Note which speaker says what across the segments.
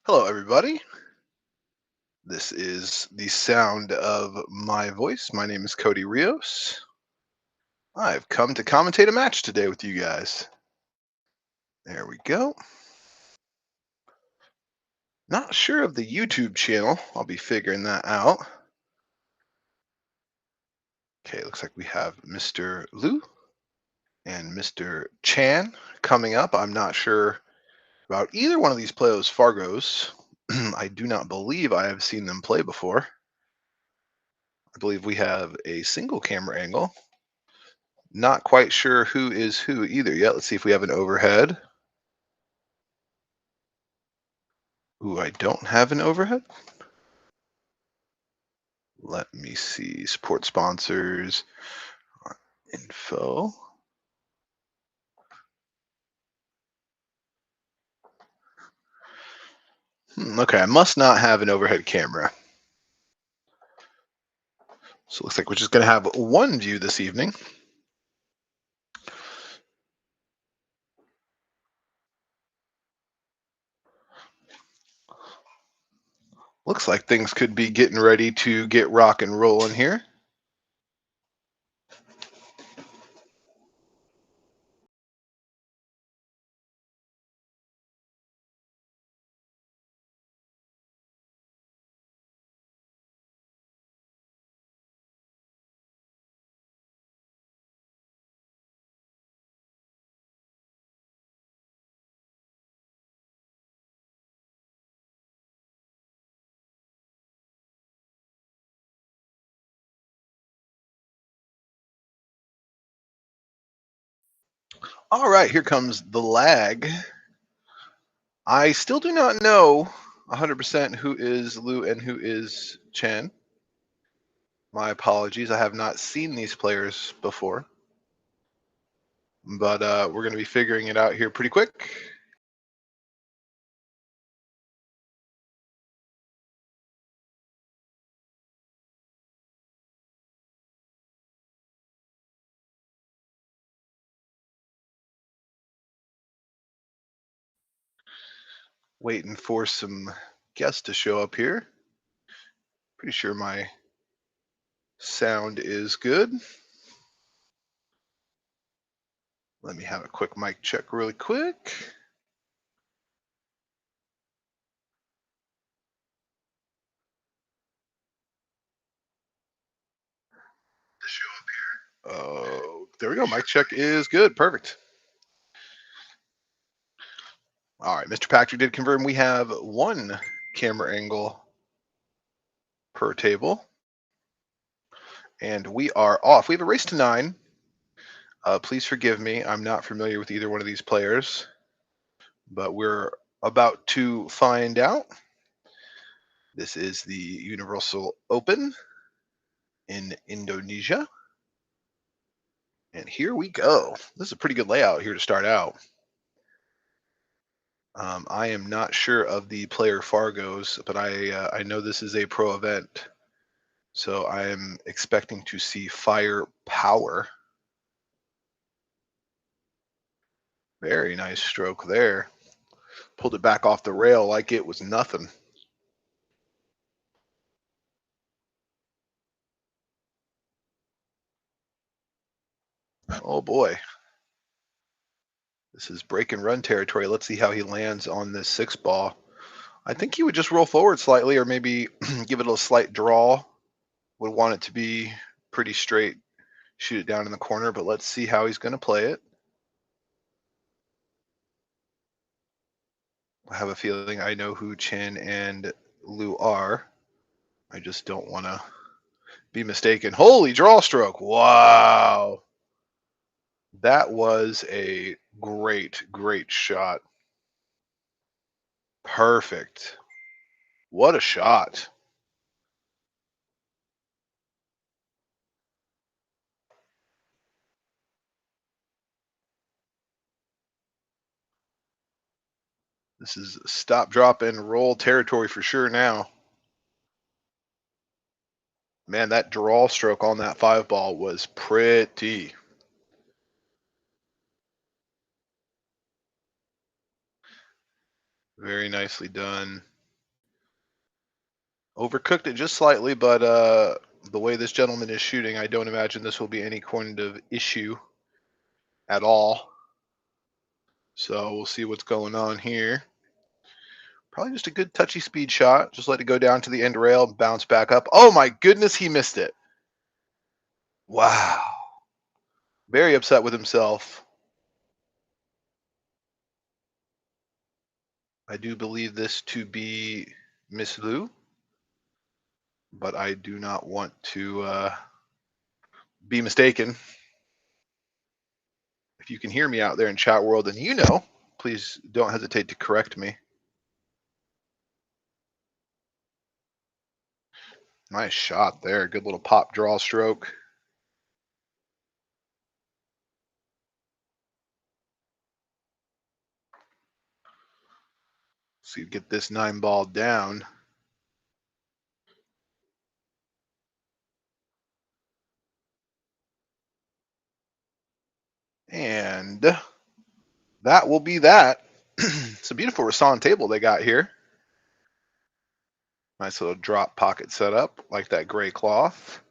Speaker 1: Hello, everybody. This is the sound of my voice. My name is Cody Rios. I've come to commentate a match today with you guys. There we go. Not sure of the YouTube channel. I'll be figuring that out. Okay, looks like we have Mr. Lu and Mr. Chan coming up. I'm not sure about either one of these players, Fargos. I do not believe I have seen them play before. I believe we have a single camera angle. Not quite sure who is who either yet. Let's see if we have an overhead. Ooh, I don't have an overhead. Let me see. Support sponsors, info. Okay, I must not have an overhead camera. So it looks like we're just going to have one view this evening. Looks like things could be getting ready to get rock and rolling here. All right, here comes the lag. I still do not know 100% who is Lu and who is Chen. My apologies. I have not seen these players before. But we're going to be figuring it out here pretty quick. Waiting for some guests to show up here. Pretty sure my sound is good. Let me have a quick mic check really quick. Oh, there we go. Mic check is good. Perfect. All right, Mr. Patrick did confirm we have one camera angle per table. And we are off. We have a race to 9. Please forgive me. I'm not familiar with either one of these players, but we're about to find out. This is the Universal Open in Indonesia. And here we go. This is a pretty good layout here to start out. I am not sure of the player Fargos, but I know this is a pro event. So I am expecting to see firepower. Very nice stroke there. Pulled it back off the rail like it was nothing. Oh boy. This is break and run territory. Let's see how he lands on this 6 ball. I think he would just roll forward slightly or maybe give it a slight draw. Would want it to be pretty straight, shoot it down in the corner, but let's see how he's going to play it. I have a feeling I know who Chan and Lu are. I just don't want to be mistaken. Holy draw stroke. Wow. That was a great, great shot. Perfect. What a shot. This is stop, drop, and roll territory for sure now. Man, that draw stroke on that 5 ball was pretty. Very nicely done. Overcooked it just slightly, but the way this gentleman is shooting, I don't imagine this will be any kind of issue at all. So we'll see what's going on here. Probably just a good touchy speed shot. Just let it go down to the end rail, bounce back up. Oh my goodness, he missed it. Wow. Very upset with himself. I do believe this to be Miss Lu, but I do not want to be mistaken. If you can hear me out there in chat world and you know, please don't hesitate to correct me. Nice shot there. Good little pop draw stroke. So you get this 9 ball down. And that will be that. It's a beautiful Rasan table they got here. Nice little drop pocket setup, like that gray cloth.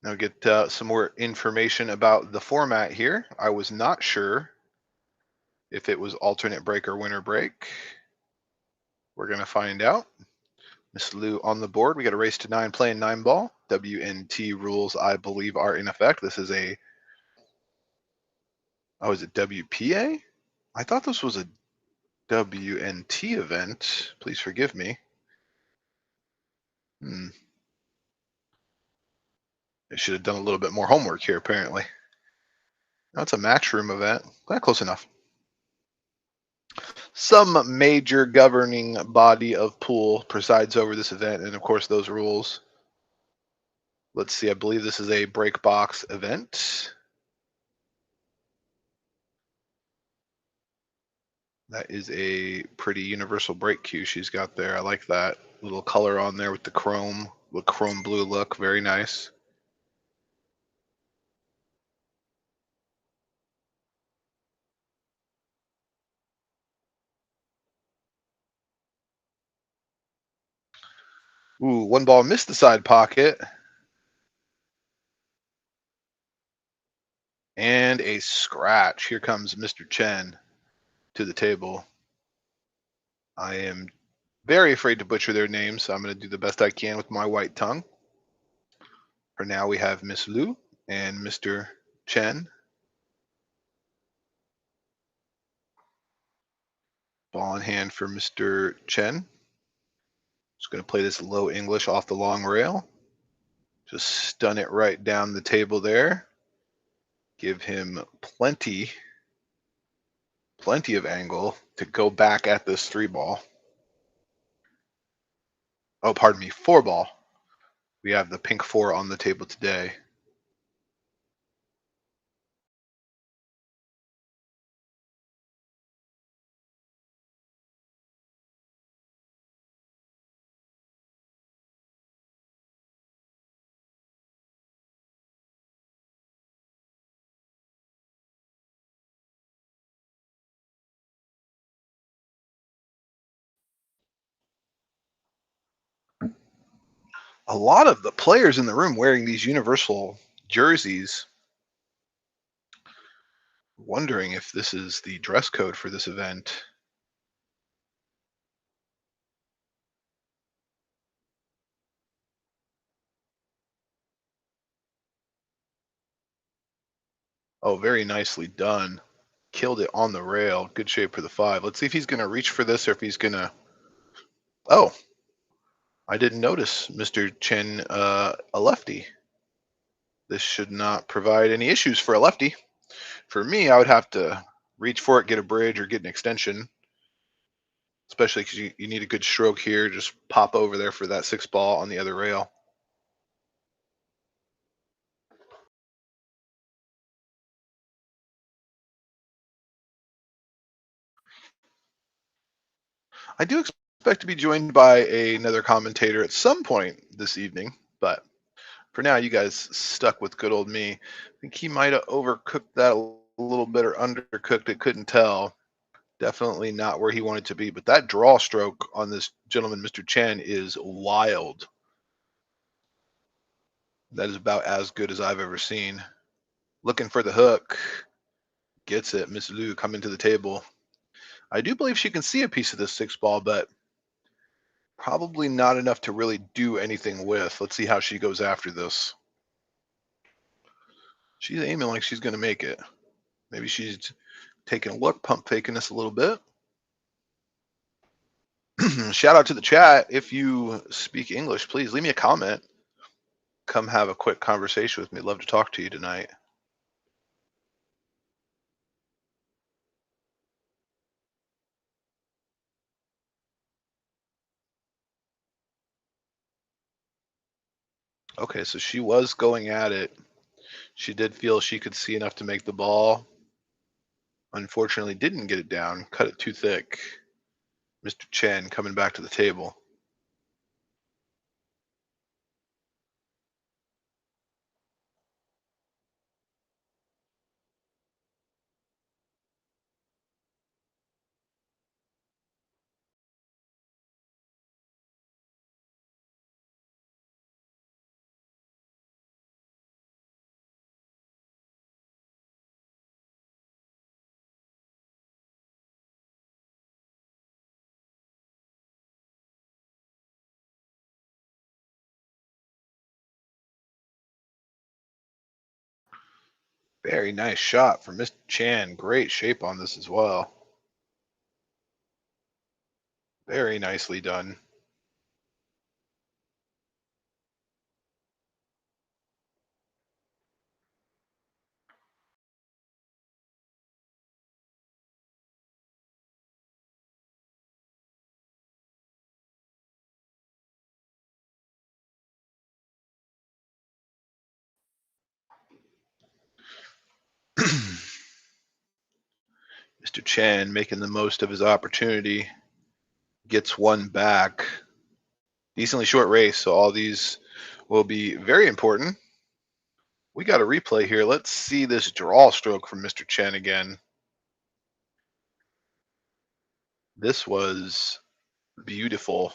Speaker 1: Now get some more information about the format here. I was not sure if it was alternate break or winner break. We're going to find out. Miss Lu on the board. We got a race to 9 playing 9 ball. WNT rules, I believe, are in effect. This is a, oh, is it WPA? I thought this was a WNT event. Please forgive me. I should have done a little bit more homework here, apparently. That's a matchroom event. Close enough. Some major governing body of pool presides over this event, and of course, those rules. Let's see, I believe this is a break box event. That is a pretty universal break cue she's got there. I like that little color on there with the chrome blue look. Very nice. Ooh, 1 ball missed the side pocket. And a scratch. Here comes Mr. Chen to the table. I am very afraid to butcher their names, so I'm going to do the best I can with my white tongue. For now, we have Miss Lu and Mr. Chen. Ball in hand for Mr. Chen. Just going to play this low English off the long rail. Just stun it right down the table there. Give him plenty of angle to go back at this 3 ball. Oh, pardon me, 4 ball. We have the pink 4 on the table today. A lot of the players in the room wearing these universal jerseys, wondering if this is the dress code for this event. Oh, very nicely done. Killed it on the rail. Good shape for the 5. Let's see if he's going to reach for this or if he's going to. Oh, I didn't notice Mr. Chen, a lefty. This should not provide any issues for a lefty. For me, I would have to reach for it, get a bridge, or get an extension, especially because you need a good stroke here. Just pop over there for that 6 ball on the other rail. I do expect to be joined by another commentator at some point this evening, but for now, you guys stuck with good old me. I think he might have overcooked that a little bit or undercooked it. Couldn't tell. Definitely not where he wanted to be. But that draw stroke on this gentleman, Mr. Chen, is wild. That is about as good as I've ever seen. Looking for the hook. Gets it. Miss Lu coming to the table. I do believe she can see a piece of this 6 ball, but probably not enough to really do anything with. Let's see how she goes after this. She's aiming like she's going to make it. Maybe she's taking a look, pump faking us a little bit. Shout out to the chat. If you speak English, please leave me a comment. Come have a quick conversation with me. Love to talk to you tonight. Okay, so she was going at it. She did feel she could see enough to make the ball. Unfortunately, didn't get it down. Cut it too thick. Mr. Chen coming back to the table. Very nice shot from Mr. Chan. Great shape on this as well. Very nicely done. Mr. Chan making the most of his opportunity. Gets one back. Decently short race, so all these will be very important. We got a replay here. Let's see this draw stroke from Mr. Chen again. This was beautiful.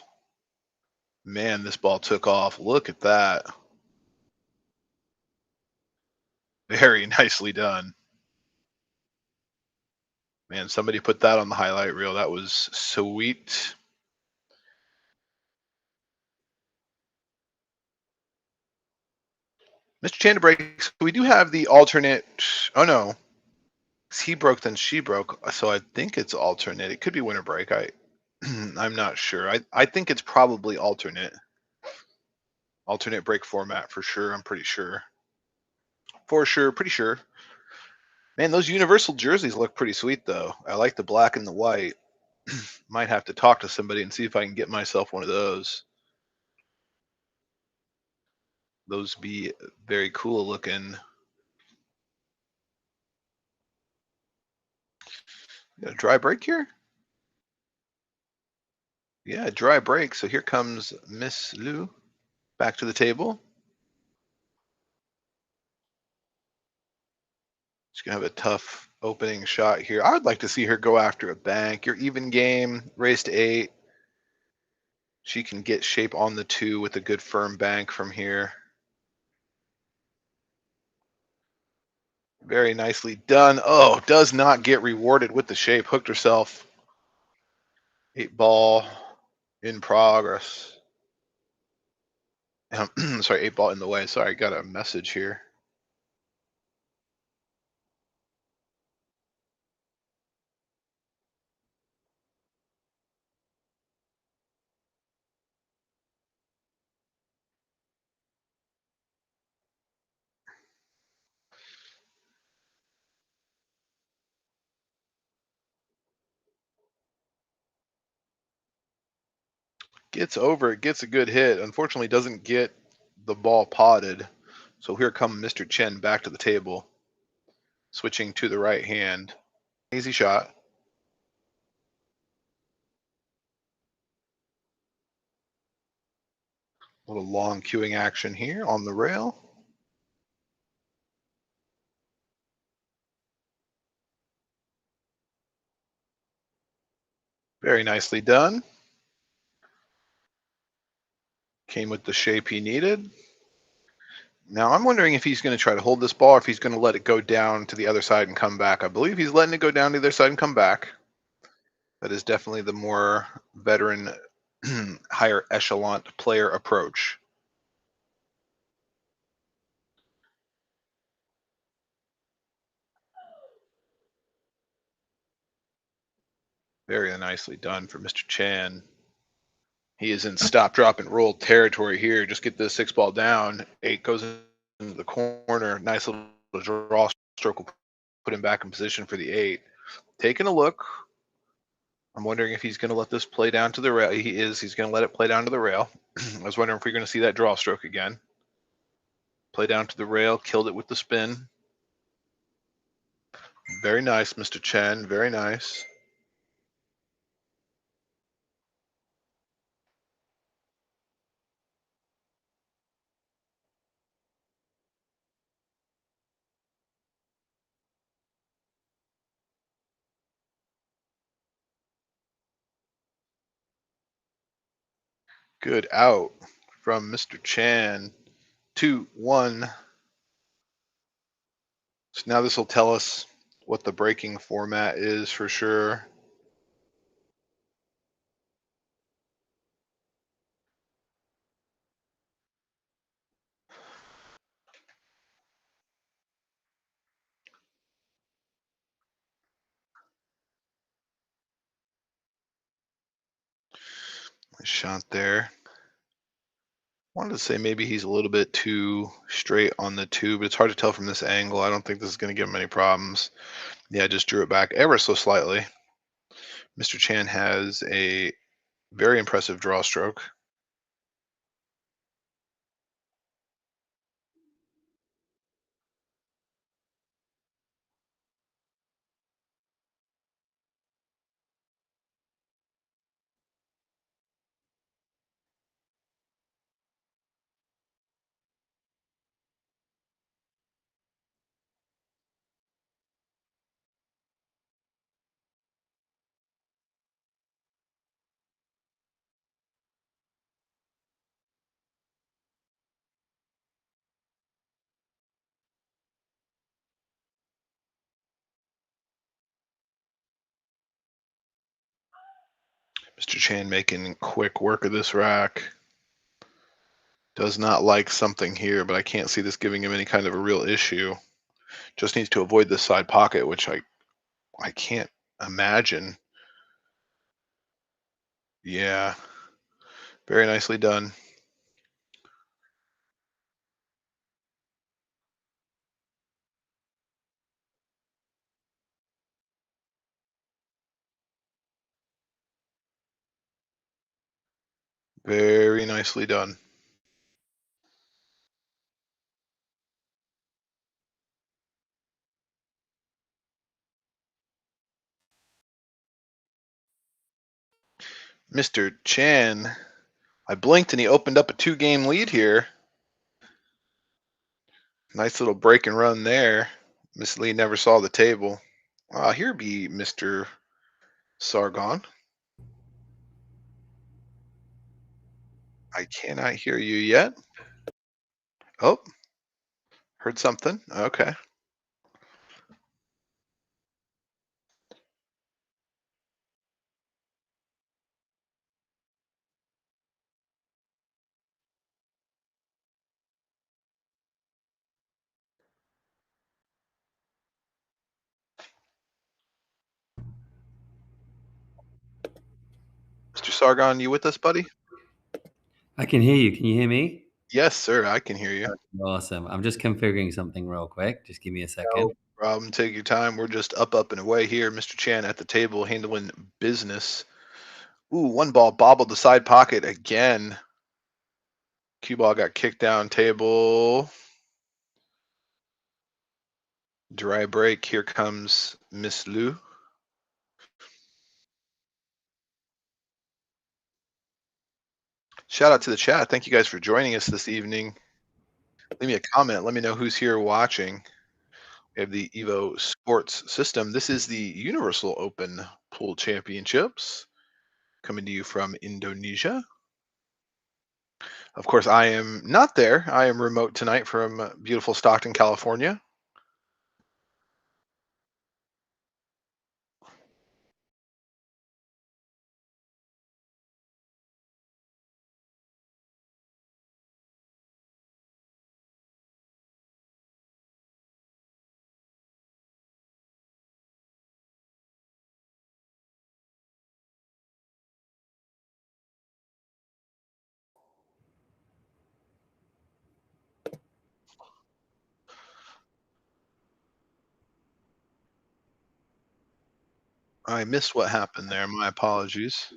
Speaker 1: Man, this ball took off. Look at that. Very nicely done. Man, somebody put that on the highlight reel. That was sweet. Mr. Chan to break. So we do have the alternate. Oh no, he broke, then she broke. So I think it's alternate. It could be winner break. I'm not sure. I think it's probably alternate. Alternate break format for sure. I'm pretty sure. For sure, pretty sure. Man, those universal jerseys look pretty sweet though. I like the black and the white. Might have to talk to somebody and see if I can get myself one of those. Those be very cool looking. Got a dry break here? Yeah, dry break. So here comes Miss Lu back to the table. She's gonna have a tough opening shot here. I would like to see her go after a bank. Your even game, race to 8. She can get shape on the 2 with a good firm bank from here. Very nicely done. Oh, does not get rewarded with the shape. Hooked herself. 8 ball in progress. Sorry, 8 ball in the way. Sorry, got a message here. Gets over it, gets a good hit. Unfortunately, doesn't get the ball potted. So here come Mr. Chen back to the table, switching to the right hand. Easy shot. A little long queuing action here on the rail. Very nicely done. Came with the shape he needed. Now I'm wondering if he's going to try to hold this ball or if he's going to let it go down to the other side and come back. I believe he's letting it go down to the other side and come back. That is definitely the more veteran, higher echelon player approach. Very nicely done for Mr. Chan. He is in stop, drop, and roll territory here. Just get the 6 ball down. 8 goes into the corner. Nice little draw stroke will put him back in position for the 8. Taking a look. I'm wondering if he's going to let this play down to the rail. He is. He's going to let it play down to the rail. I was wondering if we're going to see that draw stroke again. Play down to the rail. Killed it with the spin. Very nice, Mr. Chen. Very nice. Good out from Mr. Chan. 2-1. So now this will tell us what the breaking format is for sure. Nice shot there. Wanted to say maybe he's a little bit too straight on the 2, but it's hard to tell from this angle. I don't think this is going to give him any problems. Yeah, just drew it back ever so slightly. Mr. Chan has a very impressive draw stroke. Mr. Chan making quick work of this rack. Does not like something here, but I can't see this giving him any kind of a real issue. Just needs to avoid this side pocket, which I can't imagine. Yeah, very nicely done. Very nicely done. Mr. Chan, I blinked and he opened up a 2-game lead here. Nice little break and run there. Miss Lee never saw the table. Here be Mr. Sargon. I cannot hear you yet. Oh, heard something. Okay. Mr. Sargon, you with us, buddy?
Speaker 2: I can hear you. Can you hear me?
Speaker 1: Yes, sir. I can hear you.
Speaker 2: Awesome. I'm just configuring something real quick. Just give me a
Speaker 1: No
Speaker 2: second.
Speaker 1: problem. Take your time. We're just up and away here. Mr. Chan at the table handling business. Ooh, one ball bobbled the side pocket again. Cue ball got kicked down table. Dry break. Here comes Miss Lu. Shout out to the chat. Thank you guys for joining us this evening. Leave me a comment. Let me know who's here watching. We have the EvoSports system. This is the Universal Open Pool Championships coming to you from Indonesia. Of course, I am not there. I am remote tonight from beautiful Stockton, California. I missed what happened there. My apologies.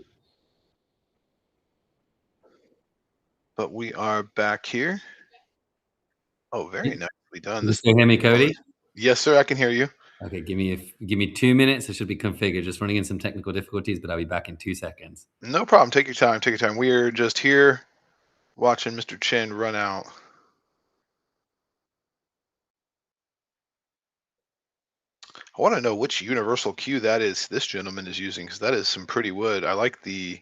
Speaker 1: But we are back here. Oh, very
Speaker 2: You
Speaker 1: nicely done.
Speaker 2: you
Speaker 1: This
Speaker 2: still hear me, Cody?
Speaker 1: Yes, sir. I can hear you.
Speaker 2: Okay, give me 2 minutes. It should be configured. Just running in some technical difficulties, but I'll be back in 2 seconds.
Speaker 1: No problem. Take your time. Take your time. We're just here watching Mr. Chen run out. I want to know which universal cue that is this gentleman is using because that is some pretty wood. I like it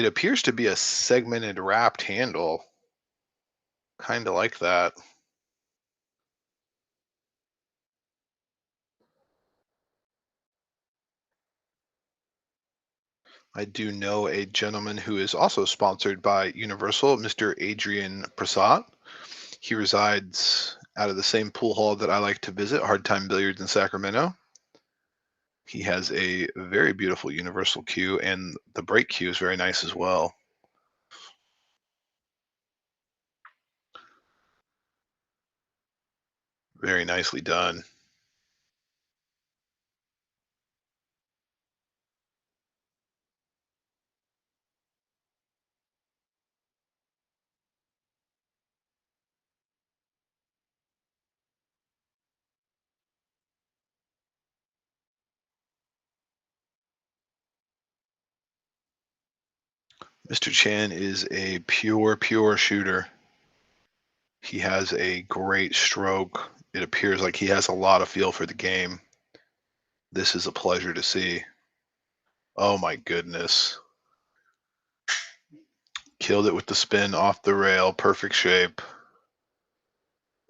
Speaker 1: appears to be a segmented wrapped handle. Kind of like that. I do know a gentleman who is also sponsored by Universal, Mr. Adrian Prasad. He resides out of the same pool hall that I like to visit, Hard Time Billiards in Sacramento. He has a very beautiful universal cue, and the break cue is very nice as well. Very nicely done. Mr. Chan is a pure shooter. He has a great stroke. It appears like he has a lot of feel for the game. This is a pleasure to see. Oh my goodness. Killed it with the spin off the rail. Perfect shape.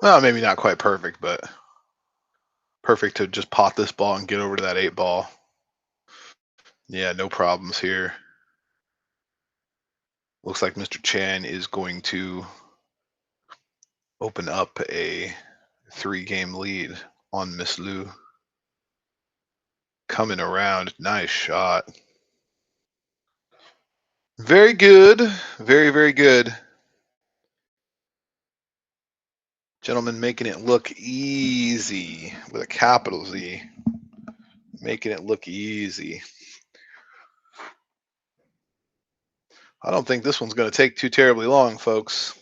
Speaker 1: Well, maybe not quite perfect, but perfect to just pot this ball and get over to that 8 ball. Yeah, no problems here. Looks like Mr. Chan is going to open up a 3-game lead on Miss Lu. Coming around. Nice shot. Very good. Very good. Gentlemen making it look easy with a capital Z. Making it look easy. I don't think this one's going to take too terribly long, folks.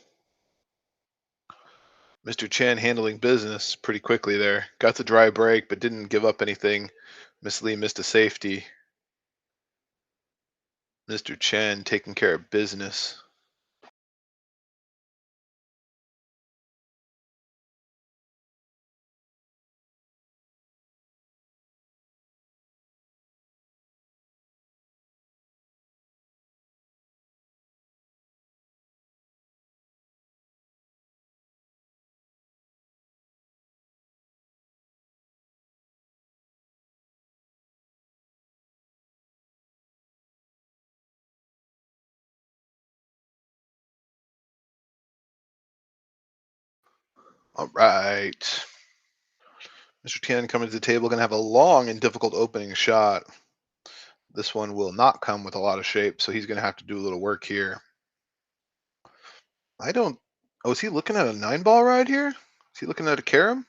Speaker 1: Mr. Chen handling business pretty quickly there. Got the dry break, but didn't give up anything. Miss Lee missed a safety. Mr. Chen taking care of business. All right. Mr. Tian coming to the table, going to have a long and difficult opening shot. This one will not come with a lot of shape, so he's going to have to do a little work here. I don't. Oh, is he looking at a 9-ball ride here? Is he looking at a carom?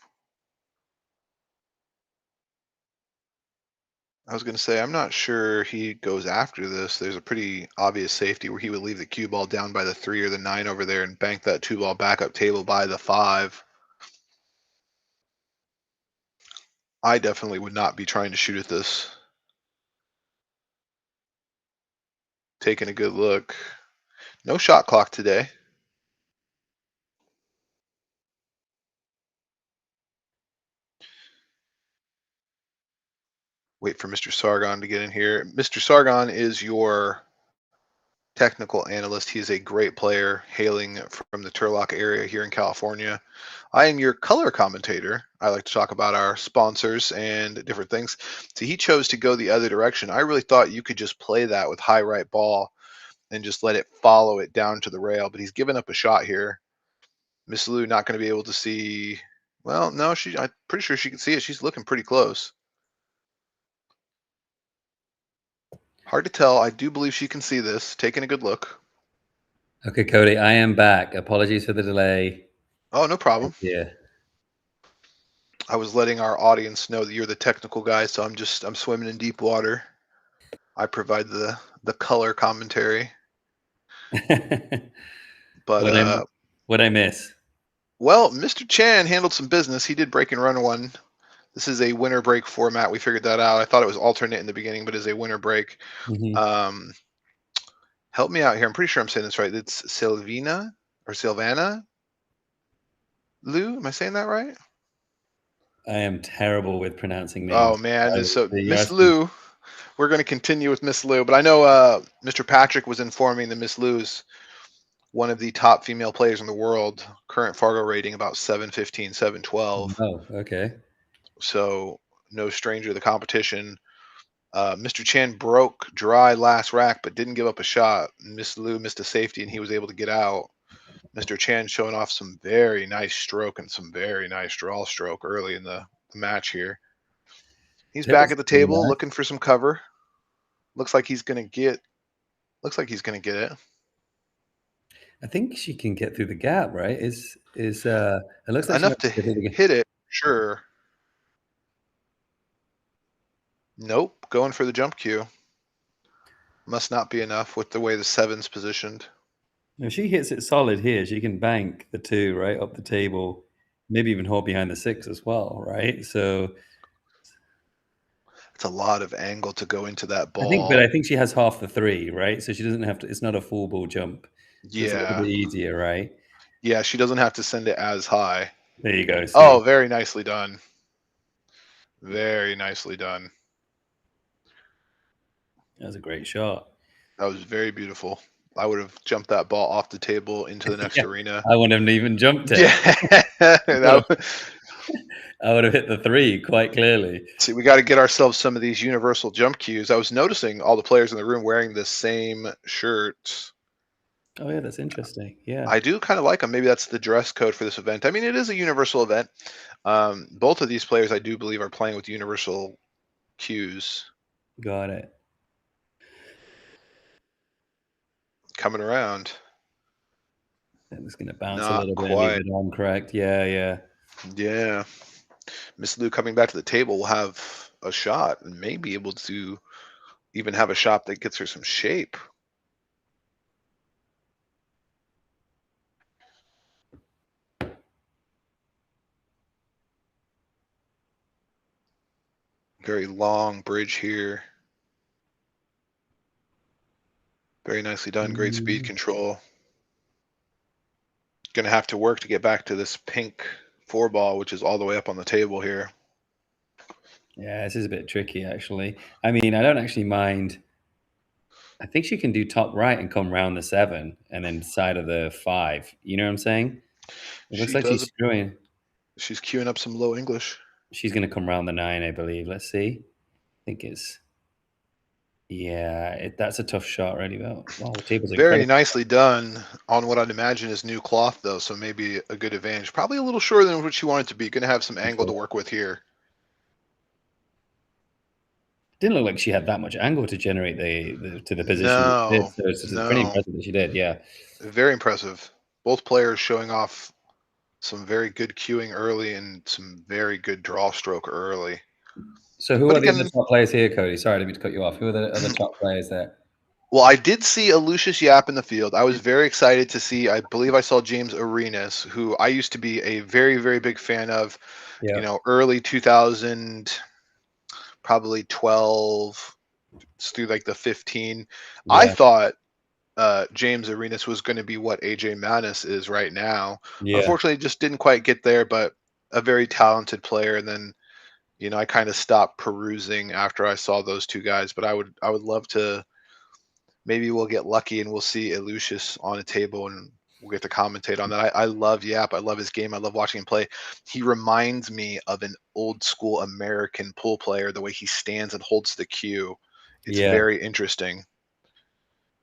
Speaker 1: I was going to say, I'm not sure he goes after this. There's a pretty obvious safety where he would leave the cue ball down by the 3 or the 9 over there and bank that 2-ball backup table by the 5. I definitely would not be trying to shoot at this. Taking a good look. No shot clock today. Wait for Mr. Sargon to get in here. Mr. Sargon is your technical analyst. He is a great player hailing from the Turlock area here in California. I am your color commentator. I like to talk about our sponsors and different things. So he chose to go the other direction. I really thought you could just play that with high right ball and just let it follow it down to the rail, but he's given up a shot here. Miss Lu not going to be able to see. Well, no, I'm pretty sure she can see it. She's looking pretty close. Hard to tell. I do believe she can see this. Taking a good look.
Speaker 2: Okay, Cody, I am back. Apologies for the delay.
Speaker 1: Oh, no problem.
Speaker 2: Yeah.
Speaker 1: I was letting our audience know that you're the technical guy, so I'm swimming in deep water. I provide the color commentary. But
Speaker 2: what I miss?
Speaker 1: Well, Mr. Chan handled some business. He did break and run one. This is a winner break format. We figured that out. I thought it was alternate in the beginning, but it's a winner break.
Speaker 2: Mm-hmm.
Speaker 1: Help me out here. I'm pretty sure I'm saying this right. It's Silvana Lu. Am I saying that right?
Speaker 2: I am terrible with pronouncing names.
Speaker 1: Oh man, so Miss Lu. We're going to continue with Miss Lu, but I know Mr. Patrick was informing that Miss Lu's one of the top female players in the world. Current Fargo rating about 715, 712.
Speaker 2: Oh, okay.
Speaker 1: So no stranger to the competition. Mr. Chan broke dry last rack, but didn't give up a shot. Miss Lu missed a safety, and he was able to get out. Mr. Chan showing off some very nice stroke and some very nice draw stroke early in the match here. He's back at the table looking for some cover. Looks like he's going to get it.
Speaker 2: I think she can get through the gap, right? It looks like
Speaker 1: enough to hit it, sure. Nope, going for the jump cue. Must not be enough with the way the 7's positioned.
Speaker 2: If she hits it solid here, she can bank the 2 right up the table, maybe even hold behind the 6 as well, right? So
Speaker 1: it's a lot of angle to go into that ball.
Speaker 2: I think she has half the 3, right? So she doesn't have to. It's not a full ball jump. So it's a little bit easier, right?
Speaker 1: Yeah, she doesn't have to send it as high.
Speaker 2: There you go.
Speaker 1: Oh, very nicely done. Very nicely done.
Speaker 2: That was a great shot.
Speaker 1: That was very beautiful. I would have jumped that ball off the table into the next arena.
Speaker 2: I wouldn't have even jumped it.
Speaker 1: Yeah.
Speaker 2: I would have hit the 3 quite clearly.
Speaker 1: See, we got to get ourselves some of these universal jump cues. I was noticing all the players in the room wearing the same shirt.
Speaker 2: Oh, yeah, that's interesting. Yeah.
Speaker 1: I do kind of like them. Maybe that's the dress code for this event. I mean, it is a universal event. Both of these players, I do believe, are playing with universal cues.
Speaker 2: Got it.
Speaker 1: Coming around.
Speaker 2: It's going to bounce a little bit and leave it on correct. Yeah.
Speaker 1: Yeah. Miss Lu coming back to the table will have a shot and may be able to even have a shot that gets her some shape. Very long bridge here. Very nicely done. Great speed control. Going to have to work to get back to this pink 4-ball, which is all the way up on the table here.
Speaker 2: Yeah, this is a bit tricky, actually. I mean, I don't actually mind. I think she can do top right and come round the 7 and then side of the 5. You know what I'm saying? It looks like she's screwing.
Speaker 1: She's queuing up some low English.
Speaker 2: She's going to come round the 9, I believe. Let's see. I think it's... Yeah, that's a tough shot, really. But wow, the table's
Speaker 1: Very
Speaker 2: incredible.
Speaker 1: nicely done on what I'd imagine is new cloth, though, so maybe a good advantage. Probably a little shorter than what you want it to be. Going to have some angle to work with here.
Speaker 2: Didn't look like she had that much angle to generate the position that she did.
Speaker 1: No,
Speaker 2: So it's pretty
Speaker 1: no.
Speaker 2: impressive that she did. Yeah.
Speaker 1: Very impressive. Both players showing off some very good cueing early and some very good draw stroke early.
Speaker 2: So who
Speaker 1: But
Speaker 2: are the other
Speaker 1: again,
Speaker 2: top players here, Cody? Sorry, I didn't mean to cut you off. Who are the other top players there?
Speaker 1: well, I did see a Lucius Yap in the field. I was very excited to see. I believe I saw James Arenas, who I used to be a very, very big fan of.
Speaker 2: Yeah.
Speaker 1: You know, early 2000, probably 12 through like the 15. I
Speaker 2: Yeah.
Speaker 1: thought James Arenas was going to be what AJ Manis is right now.
Speaker 2: Yeah.
Speaker 1: Unfortunately, just didn't quite get there, but a very talented player. And then, you know, I kind of stopped perusing after I saw those two guys. But I would love to. Maybe we'll get lucky and we'll see Lucius on a table and we'll get to commentate on that. I love Yap. I love his game. I love watching him play. He reminds me of an old school American pool player, the way he stands and holds the cue. It's
Speaker 2: Yeah.
Speaker 1: very interesting.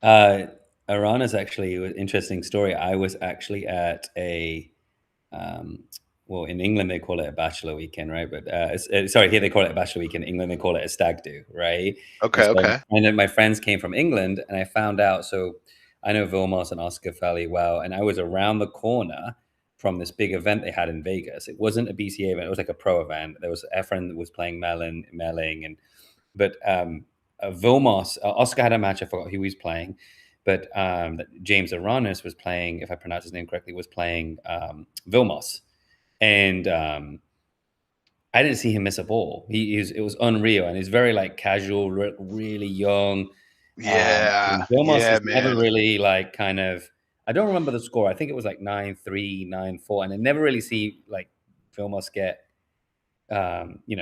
Speaker 2: Arana's actually an interesting story. I was actually at well, in England they call it a bachelor weekend, right? But sorry, here they call it a bachelor weekend. In England they call it a stag do, right? And
Speaker 1: Okay,
Speaker 2: so,
Speaker 1: okay.
Speaker 2: and then my friends came from England, and I found out. So I know Vilmos and Oscar fairly well, and I was around the corner from this big event they had in Vegas. It wasn't a BCA event; it was like a pro event. There was Efren that was playing Melling, and but Vilmos, Oscar had a match. I forgot who he was playing, but James Aranis was playing. If I pronounce his name correctly, was playing Vilmos. And I didn't see him miss a ball. It was unreal, and he's very like casual, really young.
Speaker 1: Yeah,
Speaker 2: And Vilmos
Speaker 1: yeah,
Speaker 2: has never
Speaker 1: man.
Speaker 2: really like kind of. I don't remember the score. I think it was like 9-3, 9-4, and I never really see like Vilmos get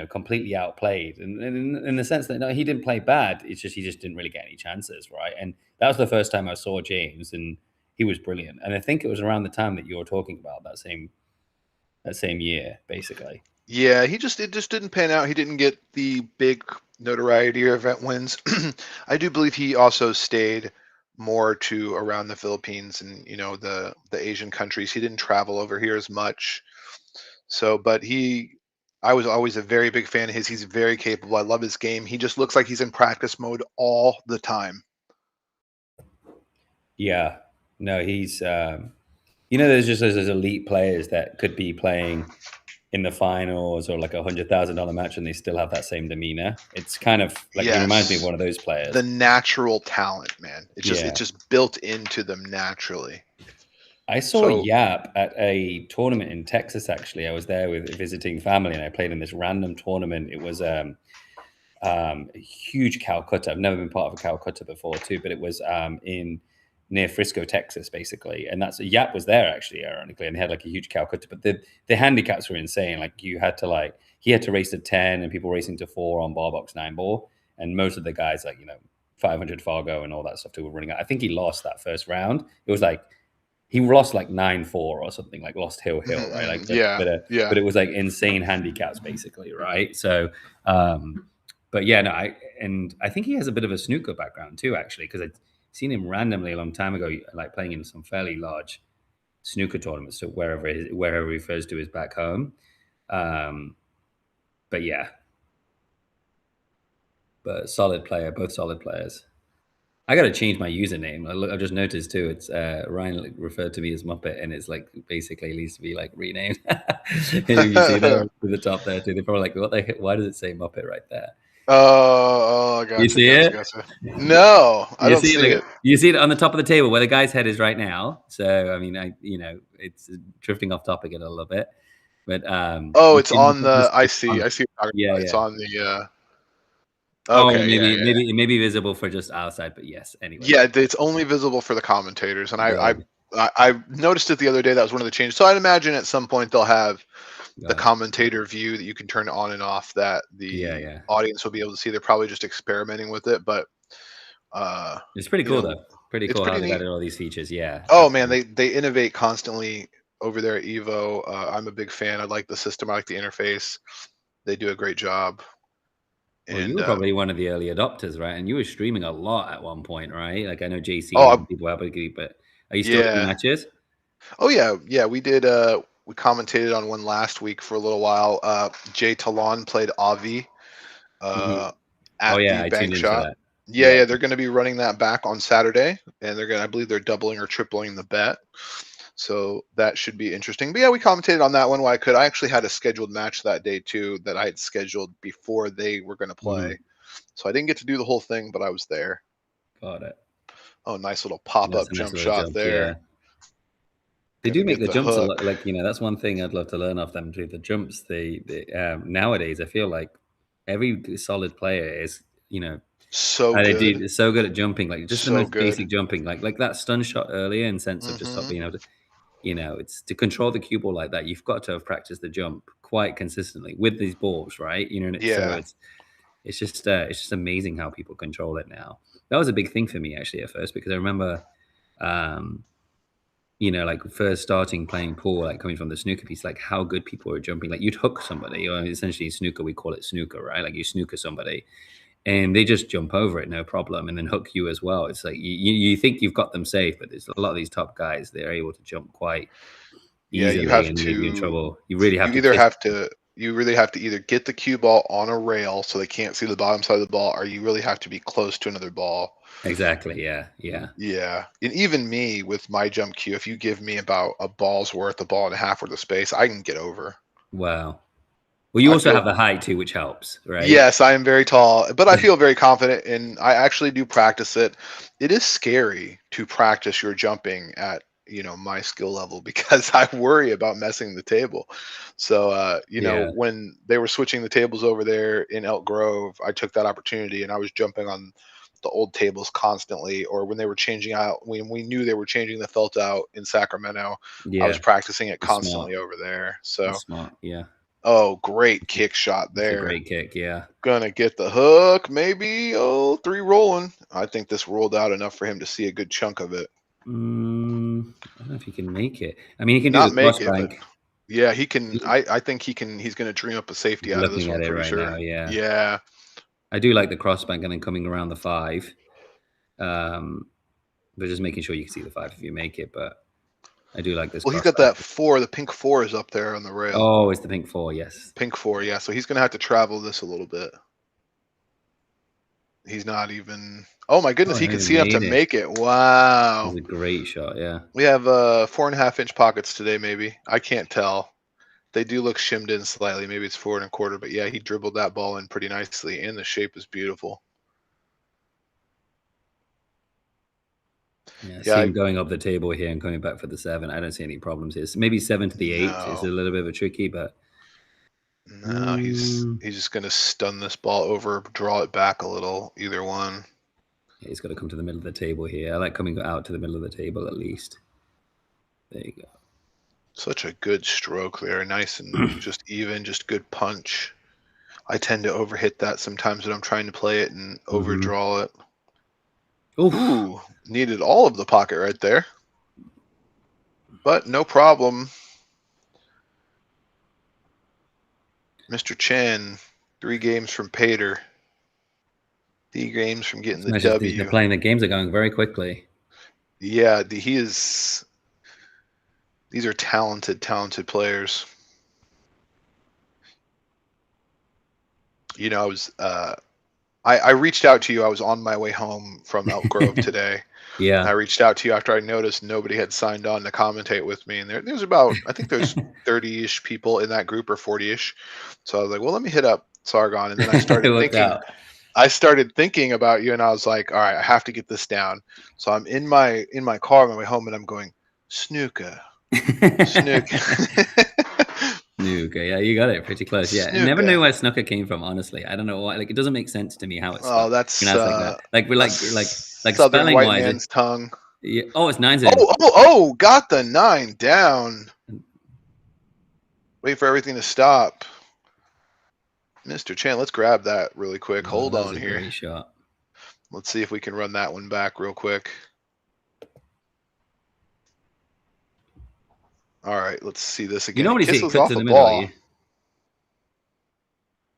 Speaker 2: completely outplayed. And in the sense that no, he didn't play bad. It's just he just didn't really get any chances, right? And that was the first time I saw James, and he was brilliant. And I think it was around the time that you were talking about that same year, basically.
Speaker 1: Yeah, it just didn't pan out. He didn't get the big notoriety or event wins. I do believe he also stayed more to around the Philippines and you know the Asian countries. He didn't travel over here as much. So, but I was always a very big fan of his. He's very capable. I love his game. He just looks like he's in practice mode all the time.
Speaker 2: Yeah, no, he's there's just those elite players that could be playing in the finals or like $100,000 match, and they still have that same demeanor. It's kind of like he reminds me of
Speaker 1: Yes.
Speaker 2: one of those players.
Speaker 1: The natural talent, man.
Speaker 2: Yeah.
Speaker 1: It's just built into them naturally.
Speaker 2: I saw
Speaker 1: So,
Speaker 2: Yap at a tournament in Texas. Actually, I was there with visiting family, and I played in this random tournament. It was a huge Calcutta. I've never been part of a Calcutta before, too, but it was in near Frisco, Texas, basically. And that's Yap was there actually, ironically, and they had like a huge Calcutta. But the handicaps were insane. Like he had to race to 10, and people racing to 4 on bar box 9 ball, and most of the guys 500 Fargo and all that stuff too were running out. I think he lost that first round. It was like he lost like 9-4 or something, like lost hill, right?
Speaker 1: yeah, yeah.
Speaker 2: But it was like insane handicaps basically, right? So, but yeah, no, I think he has a bit of a snooker background too, actually, because I'd seen him randomly a long time ago, like playing in some fairly large snooker tournaments, so wherever he refers to is back home. But yeah, but solid player, both solid players. I got to change my username. I just noticed too. It's Ryan referred to me as Muppet, and it's like basically needs to be like renamed. You see there to the top there too. They're probably like, "What the heck? Why does it say Muppet right there?"
Speaker 1: Oh,
Speaker 2: You
Speaker 1: gotcha,
Speaker 2: see
Speaker 1: gotcha,
Speaker 2: it?
Speaker 1: gotcha. No, I don't see it.
Speaker 2: You see it on the top of the table where the guy's head is right now. So I mean, it's drifting off topic a little bit, but
Speaker 1: Oh,
Speaker 2: you
Speaker 1: it's
Speaker 2: see it on
Speaker 1: on
Speaker 2: the top of
Speaker 1: the. I
Speaker 2: the
Speaker 1: see. I see. What you're talking
Speaker 2: yeah,
Speaker 1: about. It's
Speaker 2: yeah.
Speaker 1: on the.
Speaker 2: Oh,
Speaker 1: Okay, yeah, yeah,
Speaker 2: maybe it may be visible for just outside, but yes. Anyway,
Speaker 1: yeah. It's only visible for the commentators, and
Speaker 2: yeah,
Speaker 1: I noticed it the other day. That was one of the changes. So I'd imagine at some point they'll have the
Speaker 2: got it.
Speaker 1: commentator view that you can turn on and off that
Speaker 2: Yeah,
Speaker 1: the
Speaker 2: yeah.
Speaker 1: audience will be able to see. They're probably just experimenting with it, but
Speaker 2: It's pretty
Speaker 1: you
Speaker 2: cool
Speaker 1: know,
Speaker 2: though. Pretty
Speaker 1: it's
Speaker 2: cool how
Speaker 1: pretty
Speaker 2: they've
Speaker 1: neat.
Speaker 2: added all these features. Yeah,
Speaker 1: Oh man,
Speaker 2: absolutely.
Speaker 1: they innovate constantly over there at Evo. I'm a big fan. I like the system. I like the interface. They do a great job.
Speaker 2: Well, you
Speaker 1: And
Speaker 2: were probably one of the early adopters, right? And you were streaming a lot at one point, right? Like I know JC and
Speaker 1: oh
Speaker 2: other people have a group, but are you still doing
Speaker 1: yeah,
Speaker 2: matches?
Speaker 1: oh yeah, we did. We commentated on one last week for a little while. Jay Talon played Avi uh,
Speaker 2: Oh
Speaker 1: at
Speaker 2: yeah,
Speaker 1: the
Speaker 2: I tuned
Speaker 1: bank
Speaker 2: into
Speaker 1: shot.
Speaker 2: that.
Speaker 1: Yeah,
Speaker 2: Yeah.
Speaker 1: yeah, they're going to be running that back on Saturday, and I believe they're doubling or tripling the bet. So that should be interesting. But yeah, we commentated on that one while I could. I actually had a scheduled match that day too that I had scheduled before they were going to play. So I didn't get to do the whole thing, but I was there.
Speaker 2: Got it.
Speaker 1: Oh, nice little
Speaker 2: That's
Speaker 1: pop-up
Speaker 2: a nice
Speaker 1: jump
Speaker 2: little
Speaker 1: shot
Speaker 2: jump. Yeah.
Speaker 1: there.
Speaker 2: They
Speaker 1: Gonna
Speaker 2: do make
Speaker 1: get
Speaker 2: the
Speaker 1: the
Speaker 2: jumps a
Speaker 1: hook.
Speaker 2: lot. Like, that's one thing I'd love to learn off them too. The jumps, nowadays, I feel like every solid player is,
Speaker 1: So
Speaker 2: they
Speaker 1: good.
Speaker 2: do so good at jumping, like just the
Speaker 1: So
Speaker 2: most
Speaker 1: good.
Speaker 2: basic jumping, like that stun shot earlier in sense of just not
Speaker 1: Hmm.
Speaker 2: being able to, it's to control the cue ball like that. You've got to have practiced the jump quite consistently with these balls, right? And so
Speaker 1: Yeah.
Speaker 2: it's just amazing how people control it now. That was a big thing for me actually at first because I remember, um, like first starting playing pool, like coming from the snooker piece, like how good people were jumping. Like you'd hook somebody, or essentially in snooker, we call it snooker, right? Like you snooker somebody and they just jump over it, no problem, and then hook you as well. It's like you think you've got them safe, but there's a lot of these top guys, they're able to jump quite
Speaker 1: Yeah, you
Speaker 2: easily
Speaker 1: have
Speaker 2: and leave you in
Speaker 1: to
Speaker 2: trouble. You really have
Speaker 1: you
Speaker 2: to
Speaker 1: either
Speaker 2: kiss.
Speaker 1: have to you really have to either get the cue ball on a rail so they can't see the bottom side of the ball, or you really have to be close to another ball.
Speaker 2: Exactly, yeah.
Speaker 1: Yeah. And even me with my jump cue, if you give me about a ball's worth, a ball and a half worth of space, I can get over.
Speaker 2: Wow. Well, you
Speaker 1: I
Speaker 2: also
Speaker 1: feel
Speaker 2: have the height too, which helps, right?
Speaker 1: Yes, I am very tall, but I feel very confident and I actually do practice it. It is scary to practice your jumping at, my skill level because I worry about messing the table. So,
Speaker 2: Yeah,
Speaker 1: when they were switching the tables over there in Elk Grove, I took that opportunity and I was jumping on the old tables constantly, or when they were changing out, when we knew they were changing the felt out in Sacramento, I was
Speaker 2: yeah.
Speaker 1: practicing it
Speaker 2: That's smart.
Speaker 1: constantly over there.
Speaker 2: That's
Speaker 1: So,
Speaker 2: smart. Yeah,
Speaker 1: oh, great kick shot
Speaker 2: it's a
Speaker 1: there.
Speaker 2: great kick. Yeah.
Speaker 1: Gonna get the hook, maybe. Oh, three rolling. I think this rolled out enough for him to see a good chunk of it.
Speaker 2: I don't know if he can make it. I mean, he can do
Speaker 1: Not
Speaker 2: the cross
Speaker 1: make it, but
Speaker 2: bank.
Speaker 1: yeah, he can. I think he can. He's gonna dream up a safety out of this
Speaker 2: Looking
Speaker 1: one.
Speaker 2: at
Speaker 1: I'm
Speaker 2: it
Speaker 1: pretty
Speaker 2: right now,
Speaker 1: sure.
Speaker 2: yeah.
Speaker 1: Yeah.
Speaker 2: I do like the cross bank and then coming around the 5. Um, but just making sure you can see the 5 if you make it. But I do like this
Speaker 1: Well, he's
Speaker 2: cross
Speaker 1: got
Speaker 2: bank.
Speaker 1: that four. The pink four is up there on the rail.
Speaker 2: Oh, it's the pink 4, yes.
Speaker 1: Pink four, yeah. So he's gonna have to travel this a little bit. He's not even. Oh my
Speaker 2: Oh,
Speaker 1: goodness,
Speaker 2: I
Speaker 1: he
Speaker 2: haven't
Speaker 1: can
Speaker 2: even
Speaker 1: see enough to
Speaker 2: made it.
Speaker 1: make it.
Speaker 2: It was
Speaker 1: Wow.
Speaker 2: a great shot, yeah.
Speaker 1: We have 4.5 inch pockets today. Maybe I can't tell. They do look shimmed in slightly. Maybe it's 4 1/4, but yeah, he dribbled that ball in pretty nicely, and the shape is beautiful.
Speaker 2: Yeah,
Speaker 1: Yeah,
Speaker 2: see him going up the table here and coming back for the 7. I don't see any problems here. So maybe 7 to the 8 is a
Speaker 1: no,
Speaker 2: little bit of a tricky, but
Speaker 1: no, he's just gonna stun this ball over, draw it back a little, either one.
Speaker 2: yeah, he's got to come to the middle of the table here. I like coming out to the middle of the table at least. There you go.
Speaker 1: Such a good stroke there, nice and just even, just good punch. I tend to overhit that sometimes when I'm trying to play it and overdraw it.
Speaker 2: Oof.
Speaker 1: Ooh, needed all of the pocket right there, but no problem. Mr. Chen, 3 games from Pater. 3 games from getting the
Speaker 2: They're
Speaker 1: W.
Speaker 2: playing. The games are going very quickly.
Speaker 1: Yeah, he is. These are talented, talented players. I was. I reached out to you. I was on my way home from Elk Grove today. I
Speaker 2: Yeah.
Speaker 1: reached out to you after I noticed nobody had signed on to commentate with me, and there's about, I think there's 30-ish people in that group, or 40-ish. So I was like, well, let me hit up Sargon, and then
Speaker 2: It worked out.
Speaker 1: I started thinking about you, and I was like, all right, I have to get this down. So I'm in my car on my way home, and I'm going, snooker, snooker,
Speaker 2: Snooker, yeah, you got it pretty close. Yeah, I never knew
Speaker 1: snooker.
Speaker 2: where snooker came from. Honestly, I don't know why. Like, it doesn't make sense to me how it's
Speaker 1: Oh,
Speaker 2: pronounced like that. Like we're
Speaker 1: a
Speaker 2: like
Speaker 1: southern
Speaker 2: spelling
Speaker 1: white
Speaker 2: wise.
Speaker 1: man's tongue.
Speaker 2: Yeah. Oh, it's 9s in.
Speaker 1: Oh, got the 9 down. Wait for everything to stop. Mr. Chan, let's grab that really quick.
Speaker 2: Oh,
Speaker 1: Hold
Speaker 2: that was
Speaker 1: on
Speaker 2: a
Speaker 1: here.
Speaker 2: great shot.
Speaker 1: Let's see if we can run that one back real quick. All right, let's see this
Speaker 2: You
Speaker 1: again. It
Speaker 2: normally see it
Speaker 1: kisses
Speaker 2: cut
Speaker 1: off
Speaker 2: to
Speaker 1: a
Speaker 2: the middle,
Speaker 1: ball.
Speaker 2: you.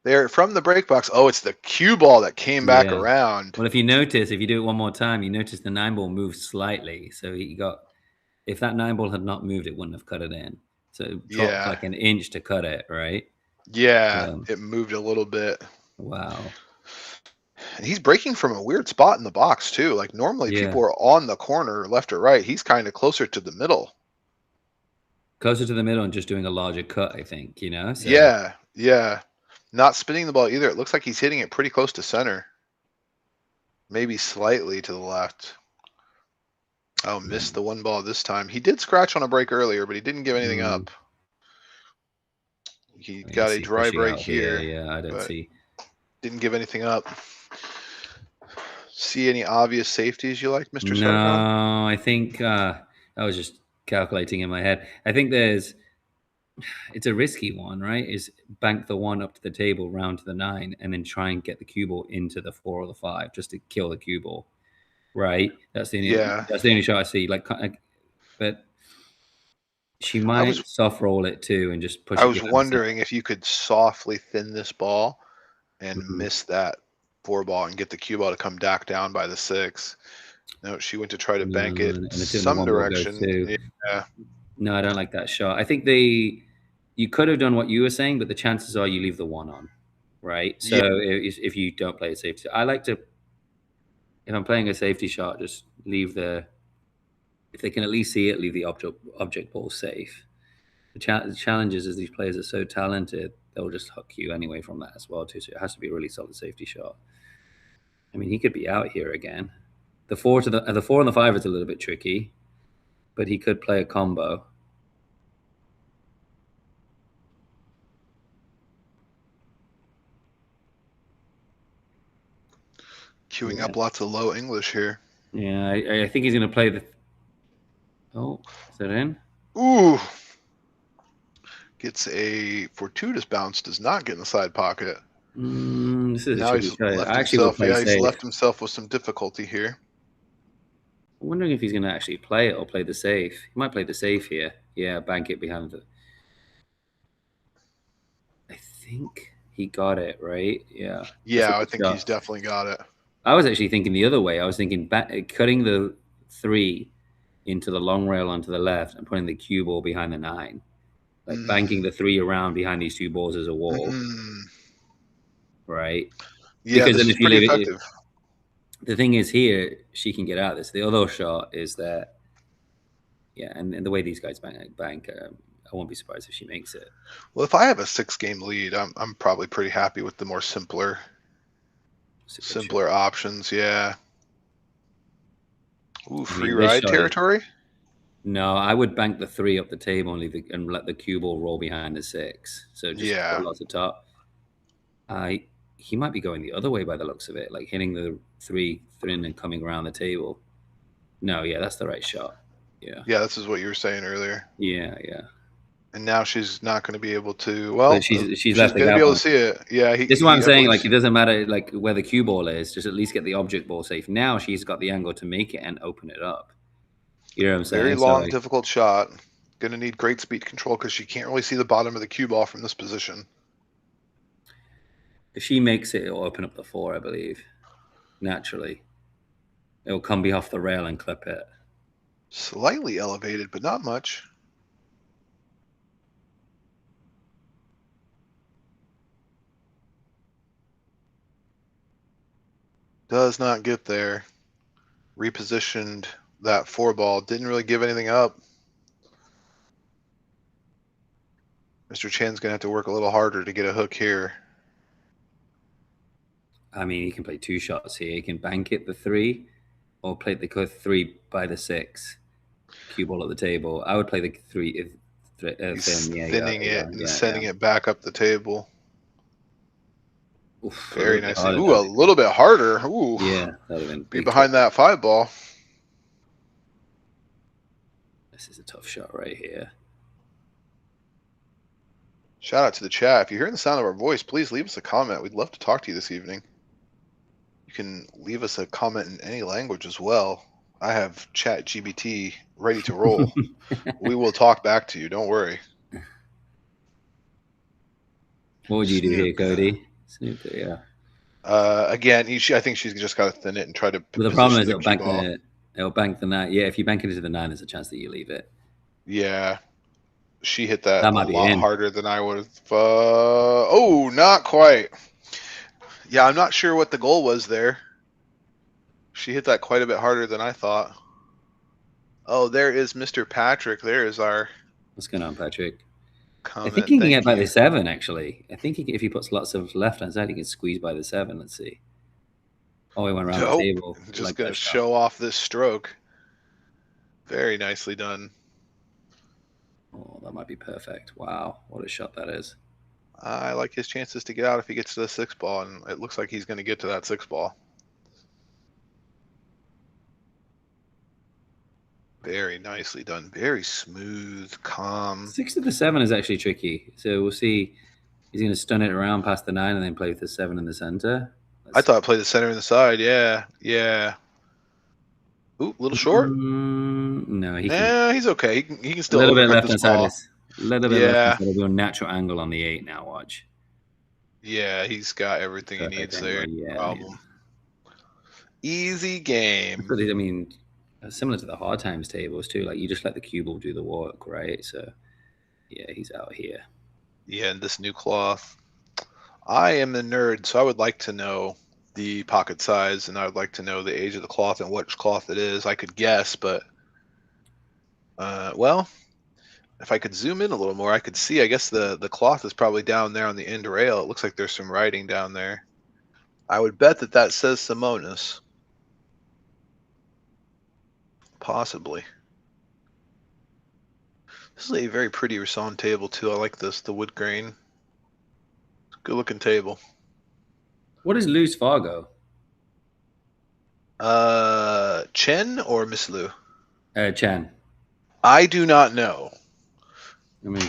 Speaker 1: They're from the break box. Oh, it's the cue ball that came back
Speaker 2: Yeah.
Speaker 1: around.
Speaker 2: Well, if you notice, if you do it one more time, you notice the 9 ball moved slightly. So he got, if that 9 ball had not moved, it wouldn't have cut it in. So it dropped
Speaker 1: Yeah.
Speaker 2: like an inch to cut it, right?
Speaker 1: Yeah, it moved a little bit.
Speaker 2: Wow.
Speaker 1: And he's breaking from a weird spot in the box too. Like normally
Speaker 2: Yeah.
Speaker 1: people are on the corner, left or right. He's kind of closer to the middle.
Speaker 2: Closer to the middle and just doing a larger cut, I think, you know? So,
Speaker 1: Yeah, yeah. Not spinning the ball either. It looks like he's hitting it pretty close to center. Maybe slightly to the left. Oh, missed the one ball this time. He did scratch on a break earlier, but he didn't give anything up. He got a dry break here.
Speaker 2: Yeah, I don't
Speaker 1: but
Speaker 2: see.
Speaker 1: Didn't give anything up. See any obvious safeties you like, Mr.
Speaker 2: No,
Speaker 1: Sargon?
Speaker 2: I think I was just calculating in my head. I think it's a risky one, right? Is bank the 1 up to the table, round to the 9, and then try and get the cue ball into the 4 or the 5 just to kill the cue ball, right? That's the only shot I see. But she might soft roll it too and just push it.
Speaker 1: I was wondering if you could softly thin this ball and miss that 4 ball and get the cue ball to come back down by the 6. No, she went to try to bank it in some direction. Yeah.
Speaker 2: No, I don't like that shot. I think you could have done what you were saying, but the chances are you leave the 1 on, right? So if you don't play a safety, I like to, if I'm playing a safety shot, just leave if they can at least see it, leave the object ball safe. The challenge is these players are so talented, they'll just hook you anyway from that as well too. So it has to be a really solid safety shot. I mean, he could be out here again. The 4 and the 5 is a little bit tricky, but he could play a combo.
Speaker 1: Queuing up lots of low English here.
Speaker 2: Yeah, I think he's going to play the. Oh, is that in?
Speaker 1: Ooh. Gets a fortuitous bounce, does not get in the side pocket.
Speaker 2: This is
Speaker 1: now he's left himself with some difficulty here.
Speaker 2: I'm wondering if he's going to actually play it or play the safe. He might play the safe here. Yeah, bank it behind the. I think he got it, right? Yeah.
Speaker 1: Yeah, I think he's definitely got it.
Speaker 2: I was actually thinking the other way. I was thinking cutting the 3 into the long rail onto the left and putting the cue ball behind the 9. Like banking the 3 around behind these 2 balls as a wall. Right?
Speaker 1: Yeah, because then if you leave it,
Speaker 2: the thing is here, she can get out of this. The other shot is that, yeah, and the way these guys bank, I won't be surprised if she makes it.
Speaker 1: Well, if I have a 6-game lead, I'm probably pretty happy with the more simpler options. Yeah. Ooh, free ride territory.
Speaker 2: No, I would bank the 3 up the table and let the cue ball roll behind the 6. So just put lots of top. He might be going the other way by the looks of it, like hitting the 3 thin and coming around the table. No, yeah, that's the right shot. Yeah.
Speaker 1: Yeah, this is what you were saying earlier.
Speaker 2: Yeah.
Speaker 1: And now she's not going to be able to. Well,
Speaker 2: she's left
Speaker 1: going to be able to see it. Yeah.
Speaker 2: This is what I'm saying. Like, it doesn't matter like where the cue ball is. Just at least get the object ball safe. Now she's got the angle to make it and open it up. You know what I'm saying?
Speaker 1: Very long, difficult shot. Going to need great speed control because she can't really see the bottom of the cue ball from this position.
Speaker 2: If she makes it, it'll open up the 4, I believe. Naturally. It'll come off the rail and clip it.
Speaker 1: Slightly elevated, but not much. Does not get there. Repositioned that 4 ball. Didn't really give anything up. Mr. Chan's going to have to work a little harder to get a hook here.
Speaker 2: I mean, he can play 2 shots here. He can bank it the 3 or play the 3 by the 6. Cue ball at the table. I would play the 3.
Speaker 1: Thinning it and sending it back up the table. Oof, very nice. Ooh, a little bit harder. Ooh.
Speaker 2: Yeah, that would have been
Speaker 1: be behind that 5 ball.
Speaker 2: This is a tough shot right here.
Speaker 1: Shout out to the chat. If you're hearing the sound of our voice, please leave us a comment. We'd love to talk to you this evening. You can leave us a comment in any language as well. I have ChatGPT ready to roll. We will talk back to you. Don't worry.
Speaker 2: What would you do here, Cody? Snooker, yeah.
Speaker 1: Again, I think she's just got to thin it and try to
Speaker 2: But the problem
Speaker 1: position
Speaker 2: is
Speaker 1: the cue ball.
Speaker 2: it'll bank the 9. Yeah, if you bank it into the 9, there's a chance that you leave it.
Speaker 1: Yeah, she hit that
Speaker 2: That
Speaker 1: a
Speaker 2: might be
Speaker 1: lot
Speaker 2: in.
Speaker 1: harder than I would have. Oh, not quite. Yeah, I'm not sure what the goal was there. She hit that quite a bit harder than I thought. Oh, there is Mr. Patrick. There is our
Speaker 2: What's going on, Patrick?
Speaker 1: comment.
Speaker 2: I think he can get by
Speaker 1: you.
Speaker 2: the 7, actually. I think if he puts lots of left-hand side, he can squeeze by the 7. Let's see. Oh, he went around the table.
Speaker 1: Just
Speaker 2: like
Speaker 1: going to show off this stroke. Very nicely done.
Speaker 2: Oh, that might be perfect. Wow, what a shot that is.
Speaker 1: I like his chances to get out if he gets to the 6 ball, and it looks like he's going to get to that 6 ball. Very nicely done. Very smooth, calm.
Speaker 2: 6 to the 7 is actually tricky. So we'll see. He's going to stun it around past the 9 and then play with the 7 in the center.
Speaker 1: I thought play the center and the side. Yeah, yeah. Ooh, a little short.
Speaker 2: No,
Speaker 1: he's okay. He can still
Speaker 2: a little bit
Speaker 1: overcut
Speaker 2: left
Speaker 1: this
Speaker 2: hand
Speaker 1: ball.
Speaker 2: side. A little bit left hand side. We'll do a natural angle on the 8 now. Watch.
Speaker 1: Yeah, he's got everything he needs there.
Speaker 2: Yeah,
Speaker 1: problem. Easy game.
Speaker 2: I mean, similar to the hard times tables too. Like you just let the cue ball do the work, right? So, yeah, he's out here.
Speaker 1: Yeah, and this new cloth. I am a nerd, so I would like to know the pocket size, and I would like to know the age of the cloth and which cloth it is. I could guess, but well, if I could zoom in a little more, I could see. I guess the cloth is probably down there on the end rail. It looks like there's some writing down there. I would bet that says Simonis. Possibly. This is a very pretty Rason table too. I like this, the wood grain. Good looking table.
Speaker 2: What is Lu's Fargo?
Speaker 1: Chen or Miss Lu?
Speaker 2: Chan.
Speaker 1: I do not know.
Speaker 2: Let me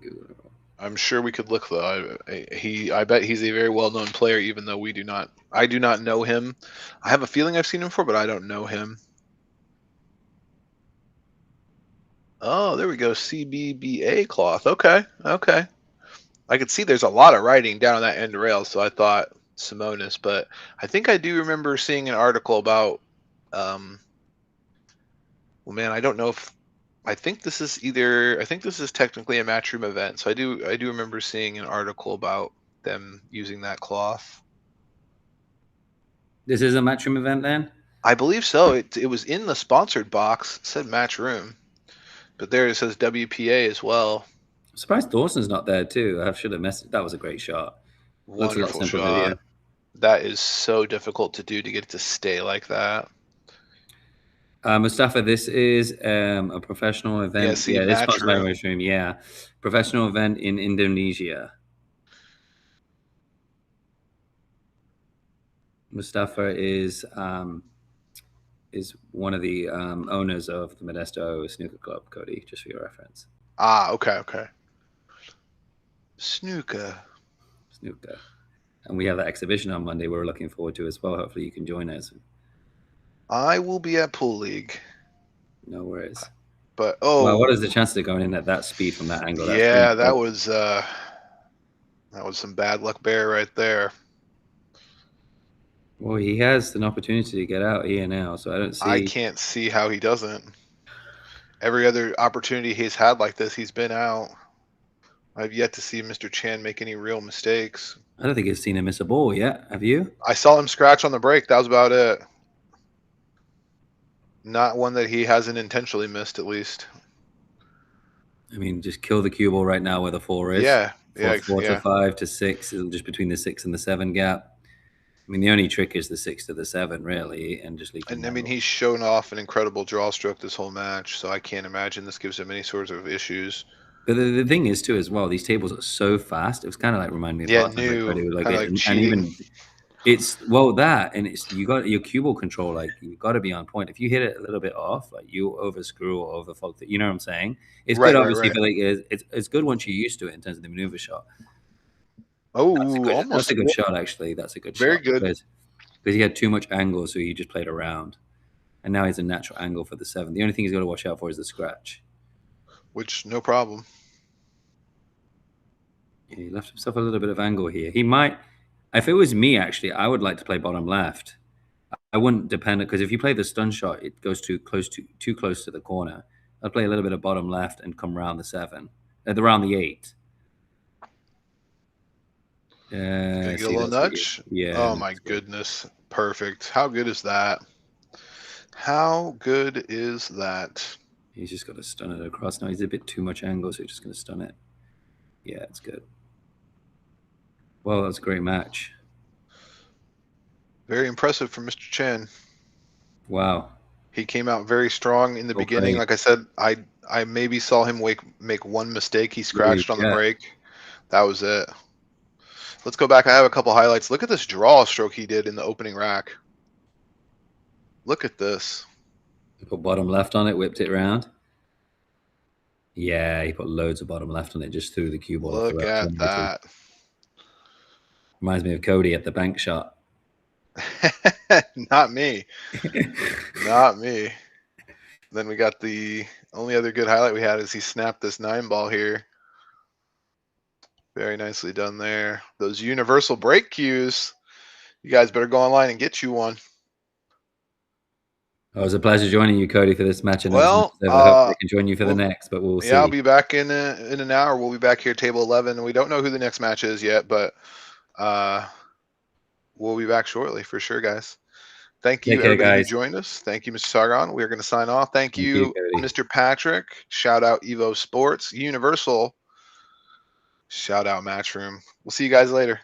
Speaker 2: Google it.
Speaker 1: I'm sure we could look though. I bet he's a very well known player, even though we do not. I do not know him. I have a feeling I've seen him before, but I don't know him. Oh, there we go. CBBA cloth. Okay, okay. I could see there's a lot of writing down on that end rail, so I thought Simonis, but I think I do remember seeing an article about. Well, man, I don't know if. I think this is technically a matchroom event, so I do remember seeing an article about them using that cloth.
Speaker 2: This is a matchroom event then?
Speaker 1: I believe so. It was in the sponsored box. It said matchroom, but there it says WPA as well.
Speaker 2: I'm surprised Dawson's not there too. I should have messed. That was a great shot.
Speaker 1: Wonderful shot. Video. That is so difficult to do, to get it to stay like that.
Speaker 2: Mustafa, this is a professional event. This was my matchroom. Yeah, professional event in Indonesia. Mustafa is one of the owners of the Modesto Snooker Club, Cody, just for your reference.
Speaker 1: Ah, okay. Snooker.
Speaker 2: And we have that exhibition on Monday we're looking forward to as well. Hopefully you can join us.
Speaker 1: I will be at Pool League.
Speaker 2: No worries.
Speaker 1: But
Speaker 2: well, what is the chance of going in at that speed from that angle?
Speaker 1: Yeah, that was some bad luck bear right there.
Speaker 2: Well, he has an opportunity to get out here now, so I
Speaker 1: can't see how he doesn't. Every other opportunity he's had like this, he's been out. I've yet to see Mr. Chan make any real mistakes.
Speaker 2: I don't think I've seen him miss a ball yet. Have you?
Speaker 1: I saw him scratch on the break. That was about it. Not one that he hasn't intentionally missed, at least.
Speaker 2: I mean, just kill the cue ball right now where the 4 is.
Speaker 1: Yeah.
Speaker 2: 4 to 5 to 6, just between the 6 and the 7 gap. I mean, the only trick is the 6 to the 7, really, and just leave.
Speaker 1: And I mean, he's shown off an incredible draw stroke this whole match, so I can't imagine this gives him any sorts of issues.
Speaker 2: But the thing is, too, as well, these tables are so fast. It was kind of like reminding me of
Speaker 1: and
Speaker 2: even it's you got your cue ball control. Like you got to be on point. If you hit it a little bit off, like you over screw or over fault. You know what I'm saying? It's good, obviously, but like it's good once you're used to it in terms of the maneuver shot.
Speaker 1: Oh,
Speaker 2: that's a good shot, actually. That's a good shot.
Speaker 1: Very good.
Speaker 2: Because he had too much angle, so he just played around. And now he's a natural angle for the 7. The only thing he's got to watch out for is the scratch.
Speaker 1: Which, no problem.
Speaker 2: Yeah, he left himself a little bit of angle here. He might, If it was me, actually, I would like to play bottom left. I wouldn't depend because if you play the stun shot, it goes too close to the corner. I'd play a little bit of bottom left and come around the 7, around the 8.
Speaker 1: Gonna get a
Speaker 2: See,
Speaker 1: little
Speaker 2: that's what you.
Speaker 1: nudge.
Speaker 2: Yeah.
Speaker 1: Oh my goodness. Perfect. How good is that? How good is that?
Speaker 2: He's just got to stun it across. Now he's a bit too much angle, so he's just going to stun it. Yeah, it's good. Well, that's a great match.
Speaker 1: Very impressive from Mr. Chen.
Speaker 2: Wow.
Speaker 1: He came out very strong in the beginning.
Speaker 2: Great.
Speaker 1: Like I said, I maybe saw him make one mistake. He scratched on the break. That was it. Let's go back. I have a couple highlights. Look at this draw stroke he did in the opening rack. Look at this.
Speaker 2: Put bottom left on it, whipped it around. Yeah, he put loads of bottom left on it, just threw the cue ball off the
Speaker 1: Look
Speaker 2: rail.
Speaker 1: at that.
Speaker 2: Reminds me of Cody at the bank shot.
Speaker 1: Not me. Not me. Then we got the only other good highlight we had is he snapped this 9 ball here. Very nicely done there. Those universal break cues. You guys better go online and get you one.
Speaker 2: Oh, it was a pleasure joining you, Cody, for this match. And
Speaker 1: Well,
Speaker 2: I hope I can join you for the next, but we'll see.
Speaker 1: Yeah, I'll be back in an hour. We'll be back here, table 11. We don't know who the next match is yet, but we'll be back shortly for sure, guys. Thank you, everybody who joined us. Thank you, Mr. Sargon. We're going to sign off. Thank you, Mr. Patrick. Shout out EvoSports. Universal. Shout out Matchroom. We'll see you guys later.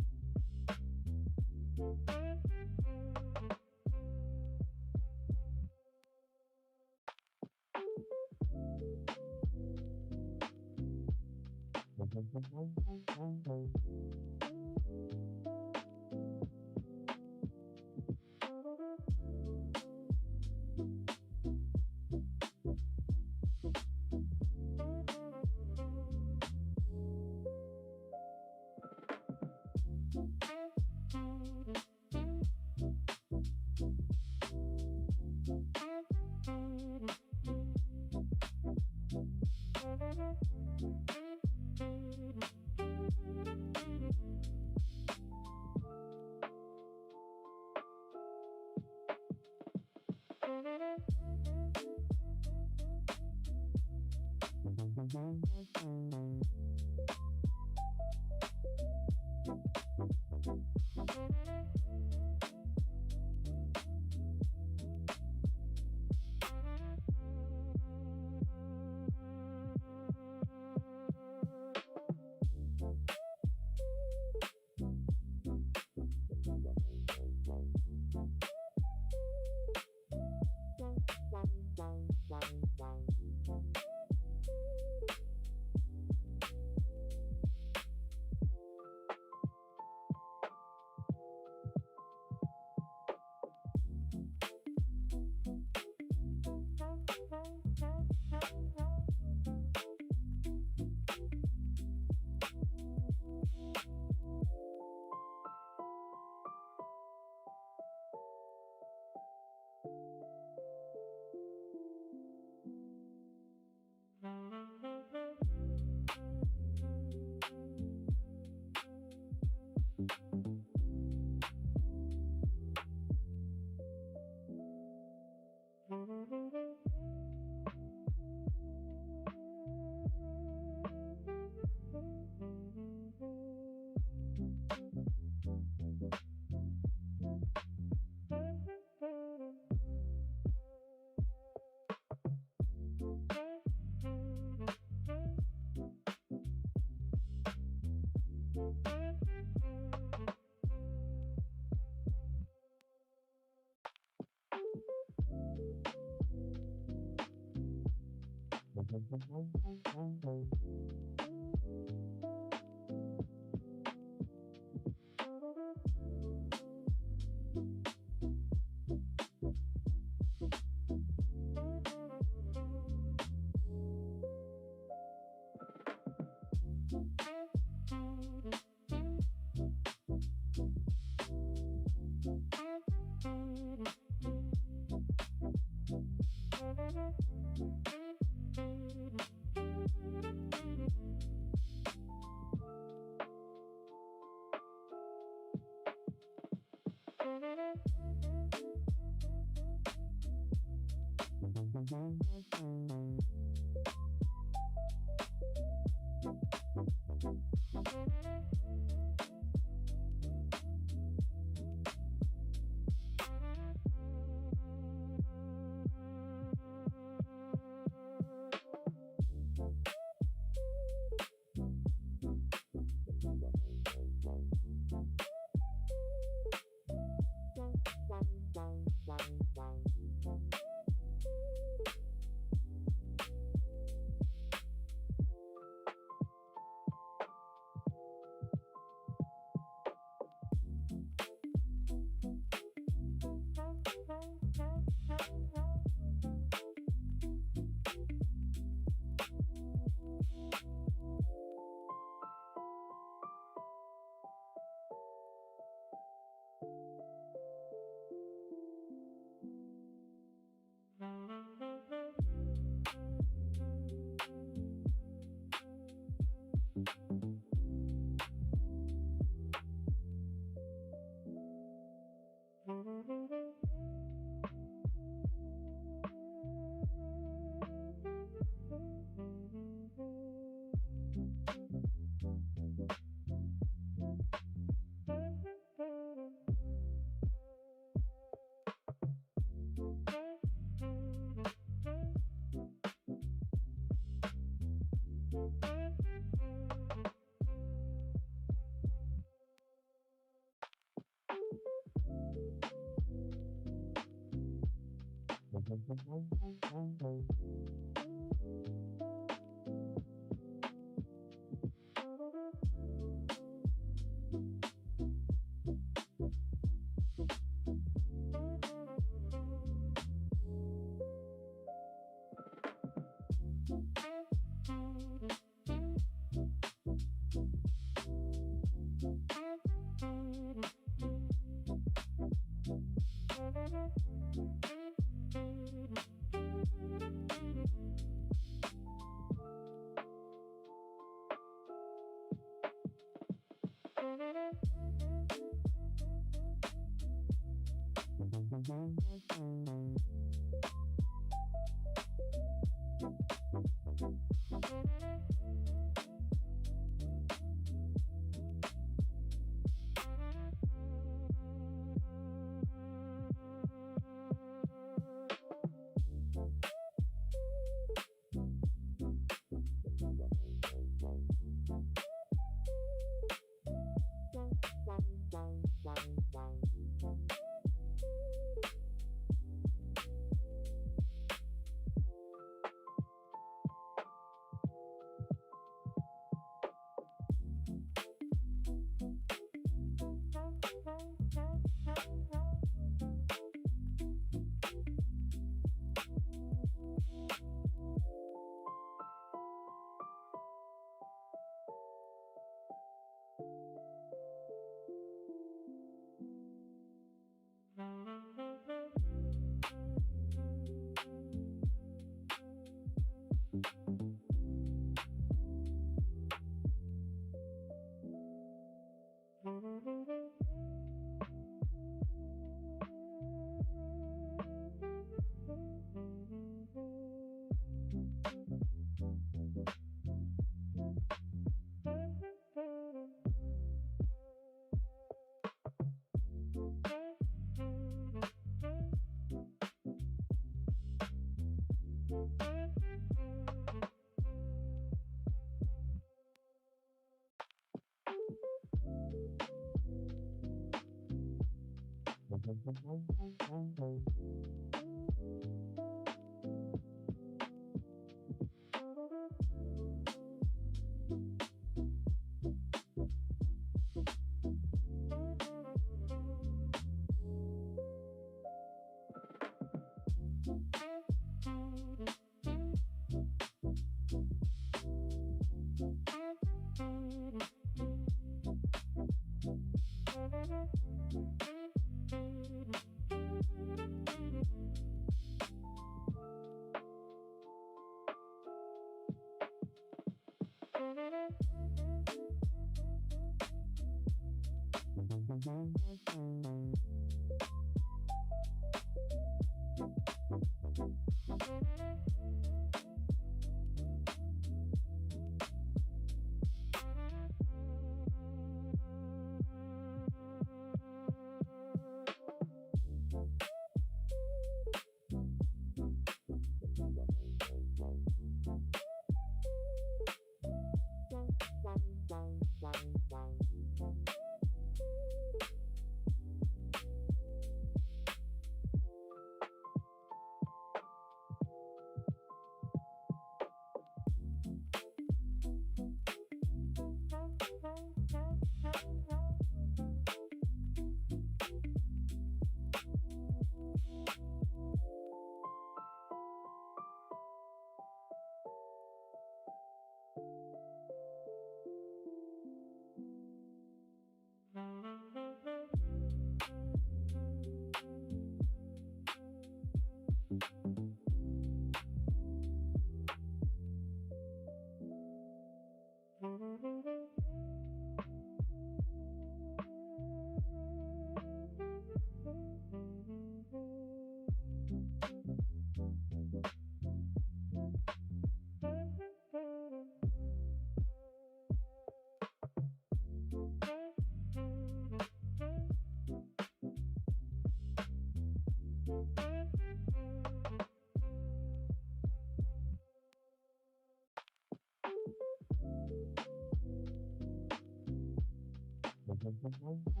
Speaker 3: Thank you.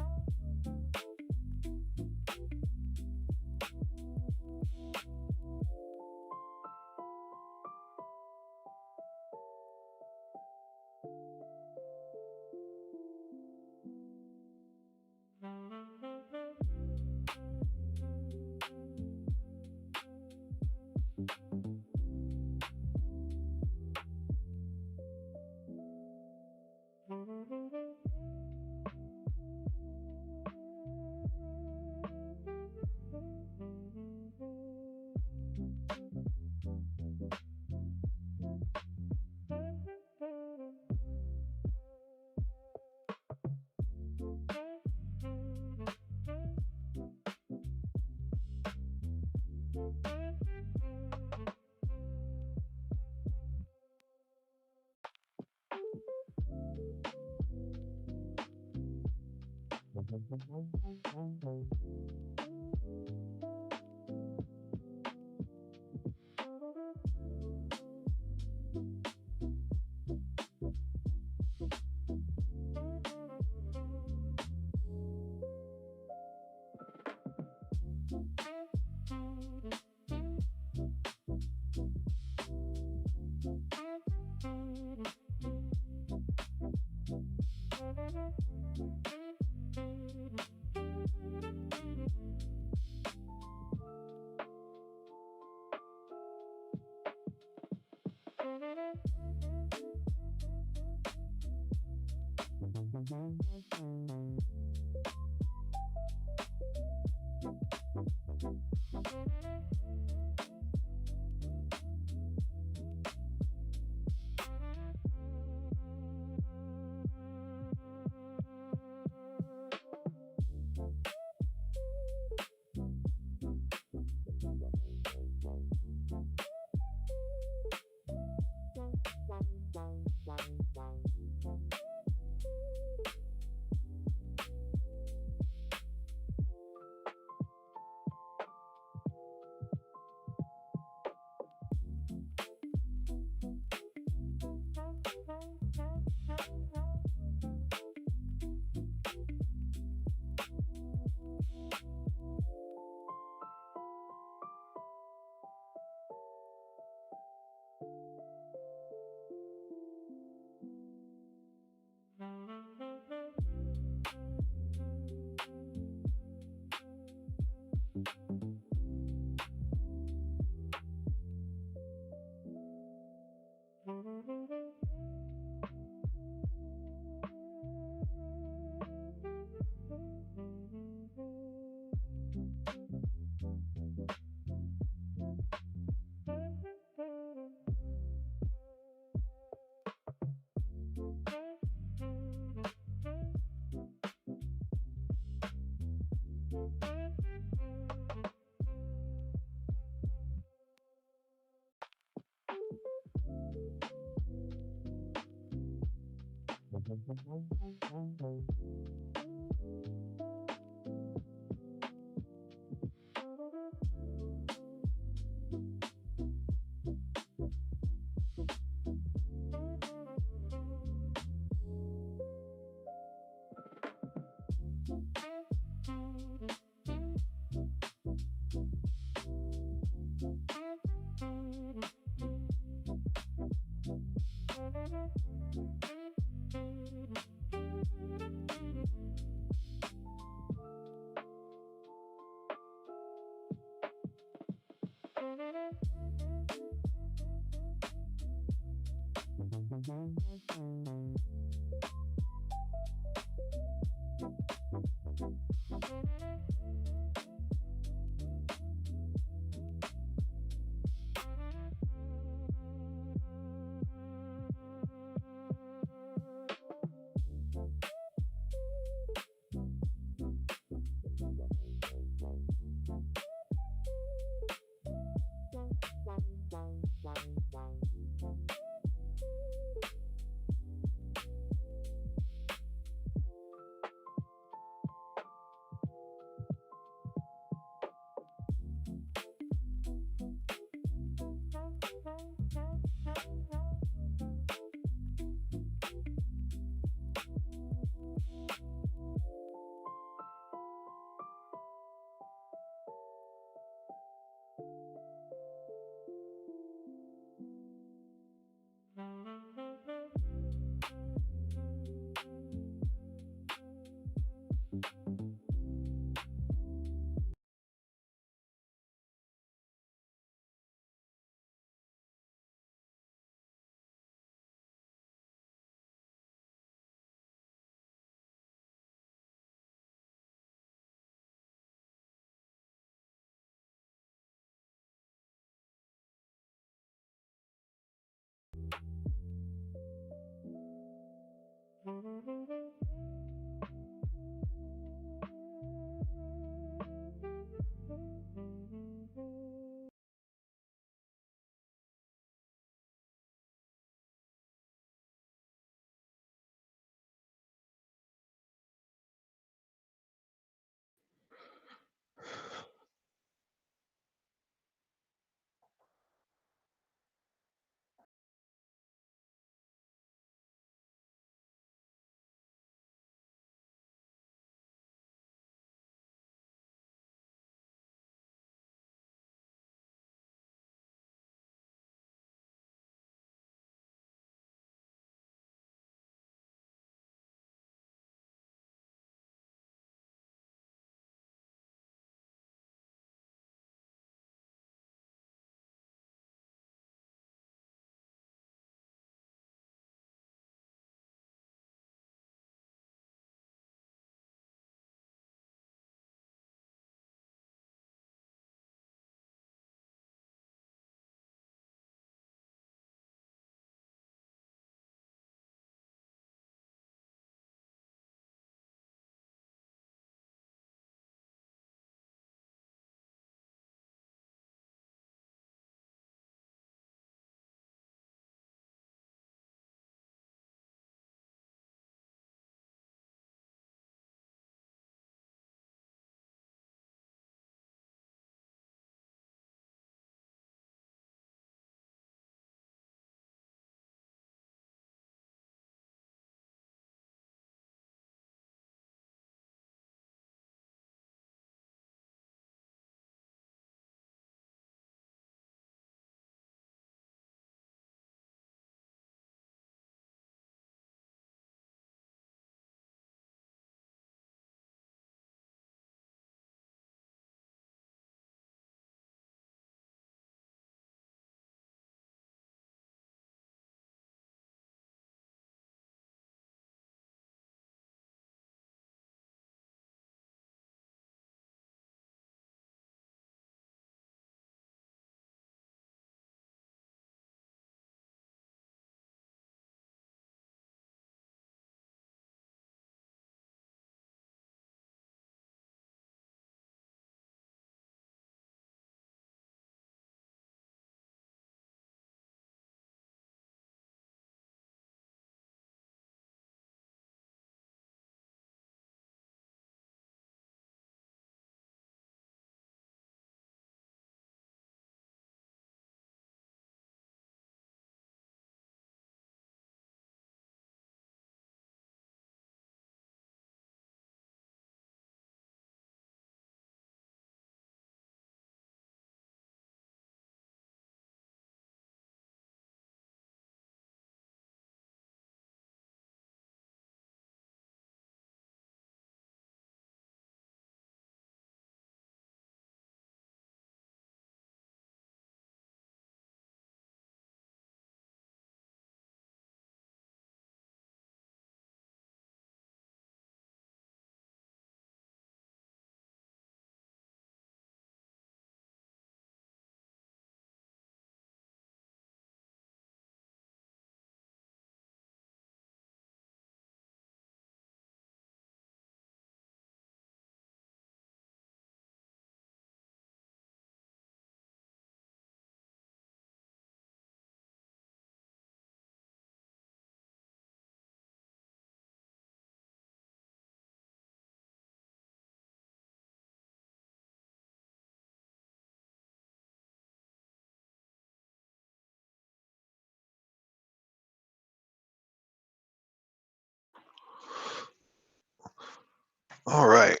Speaker 1: All right.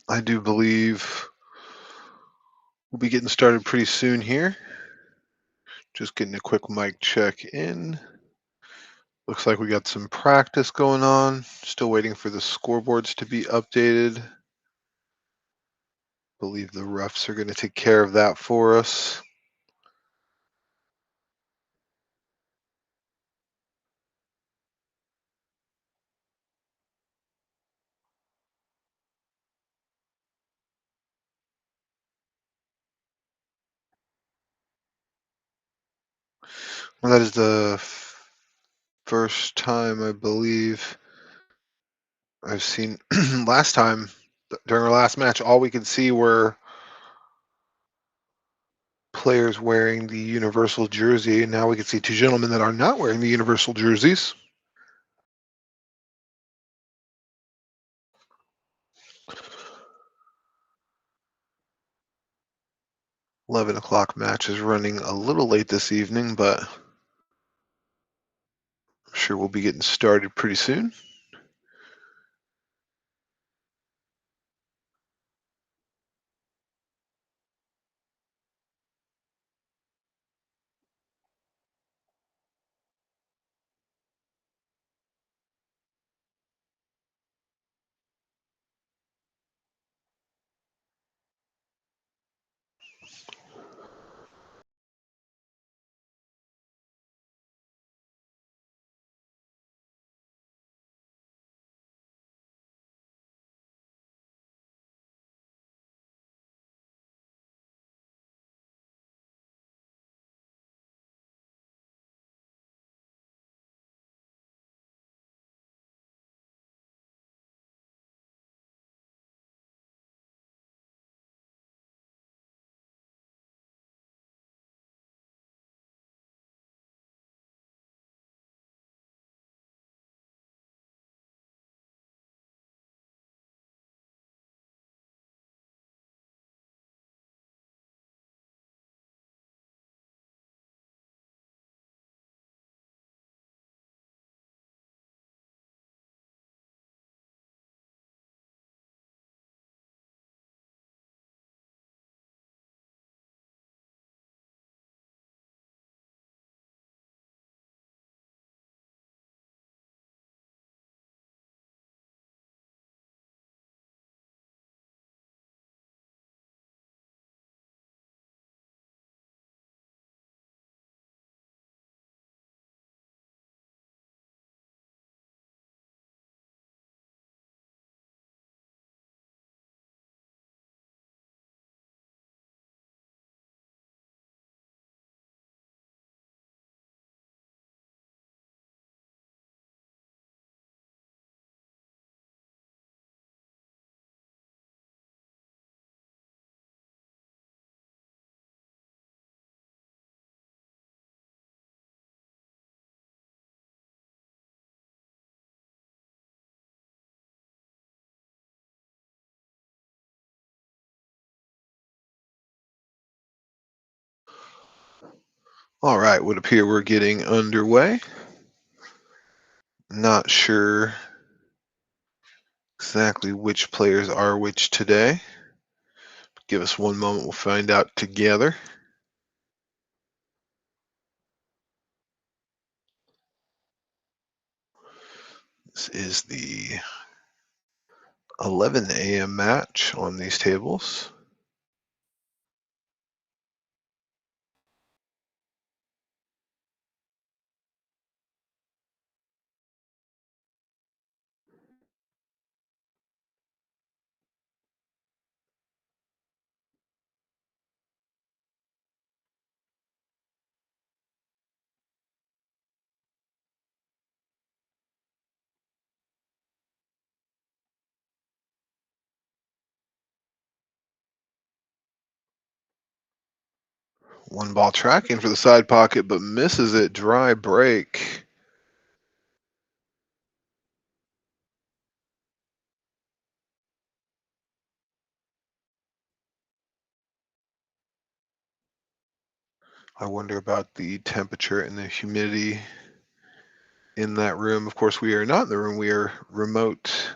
Speaker 1: I do believe we'll be getting started pretty soon here. Just getting a quick mic check in. Looks like we got some practice going on. Still waiting for the scoreboards to be updated. Believe the refs are going to take care of that for us. Well, that is the first time, I believe, I've seen. Last time, during our last match, all we could see were players wearing the universal jersey, and now we can see two gentlemen that are not wearing the universal jerseys. $11 match is running a little late this evening, but I'm sure we'll be getting started pretty soon. All right, would appear we're getting underway. Not sure exactly which players are which today. Give us one moment, we'll find out together. This is the 11 a.m. match on these tables. One ball tracking for the side pocket, but misses it. Dry break. I wonder about the temperature and the humidity in that room. Of course, we are not in the room. We are remote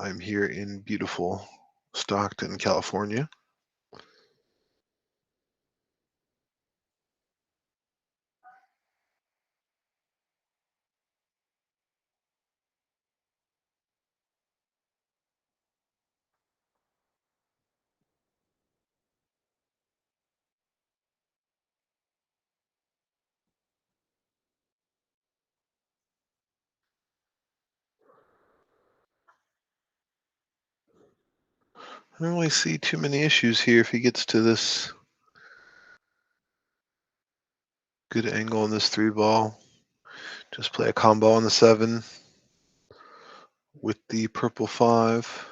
Speaker 1: I'm here in beautiful Stockton, California. I don't really see too many issues here if he gets to this good angle on this 3-ball. Just play a combo on the 7 with the purple 5.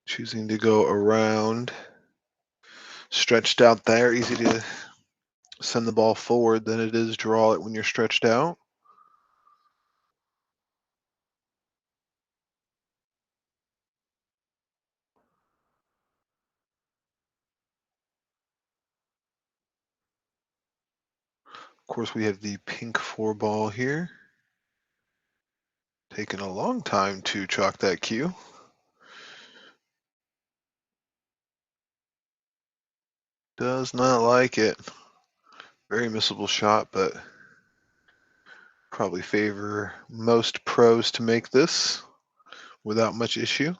Speaker 1: Choosing to go around. Stretched out there, easy to send the ball forward than it is draw it when you're stretched out. Of course, we have the pink 4-ball here. Taking a long time to chalk that cue. Does not like it. Very missable shot, but probably favor most pros to make this without much issue.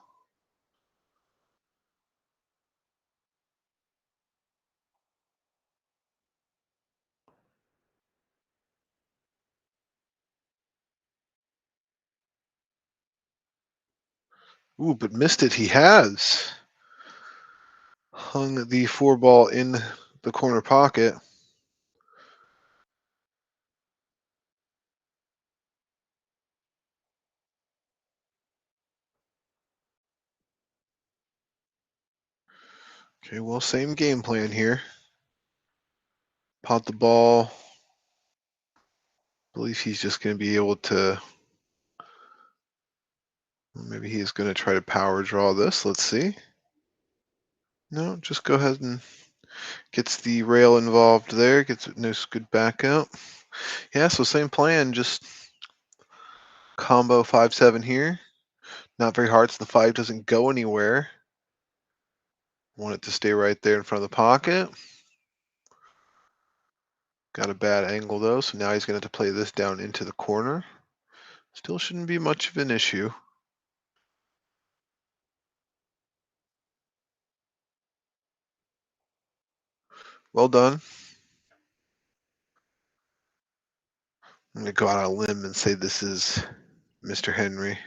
Speaker 1: Ooh, but missed it. He has. Hung the 4-ball in the corner pocket. Okay, well, same game plan here. Pot the ball. I believe he's just going to be able to. Maybe he's going to try to power draw this. Let's see. No, just go ahead and gets the rail involved there. Gets a nice good back out. Yeah, so same plan. Just combo 5-7 here. Not very hard, so the 5 doesn't go anywhere. Want it to stay right there in front of the pocket. Got a bad angle though, so now he's going to have to play this down into the corner. Still shouldn't be much of an issue. Well done. I'm going to go out on a limb and say this is Mr. Henry.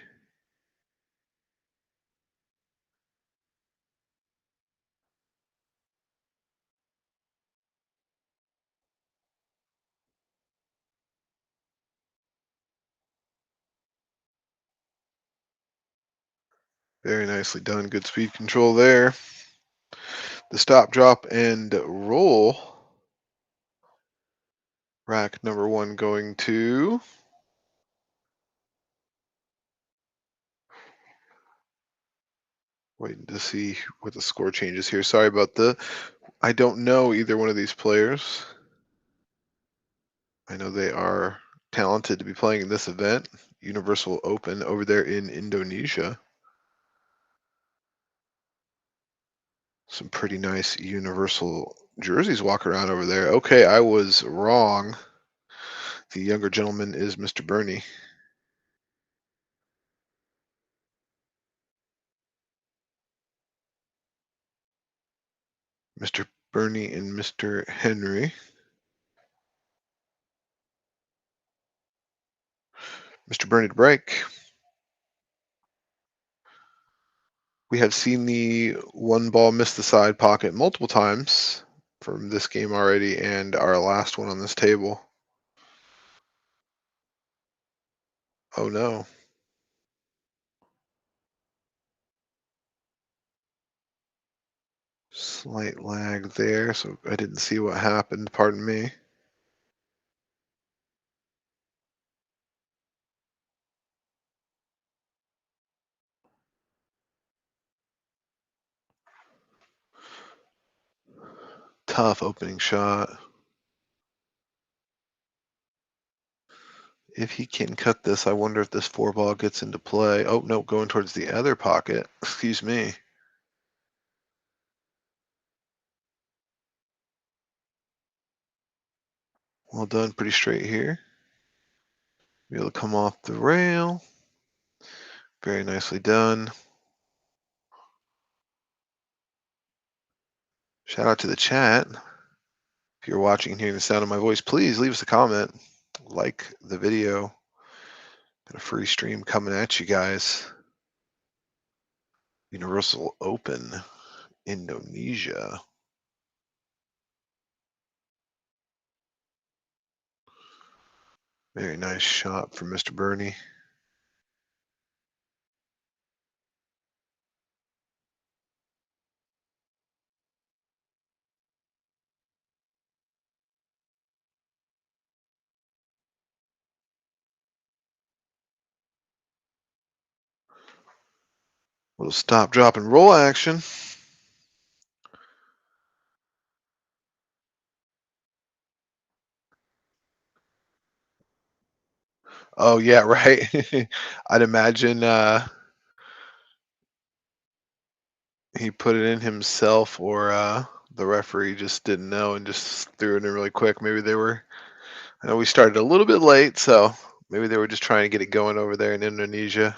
Speaker 1: Very nicely done. Good speed control there. The stop, drop, and roll. Rack number 1 going to waiting to see what the score changes here. Sorry about I don't know either one of these players. I know they are talented to be playing in this event, Universal Open over there in Indonesia. Some pretty nice Universal jerseys walking around over there. Okay, I was wrong. The younger gentleman is Mr. Bernie. Mr. Bernie and Mr. Henry. Mr. Bernie to break. We have seen the 1-ball miss the side pocket multiple times from this game already and our last one on this table. Oh no. Slight lag there, so I didn't see what happened, pardon me. Tough opening shot. If he can cut this, I wonder if this 4-ball gets into play. Oh, no, going towards the other pocket. Excuse me. Well done, pretty straight here. Be able to come off the rail. Very nicely done. Shout out to the chat. If you're watching and hearing the sound of my voice, please leave us a comment. Like the video. Got a free stream coming at you guys. Universal Open, Indonesia. Very nice shot from Mr. Bernie. Little stop, drop, and roll action. Oh yeah, right. I'd imagine he put it in himself, or the referee just didn't know and just threw it in really quick. Maybe they were. I know we started a little bit late, so maybe they were just trying to get it going over there in Indonesia.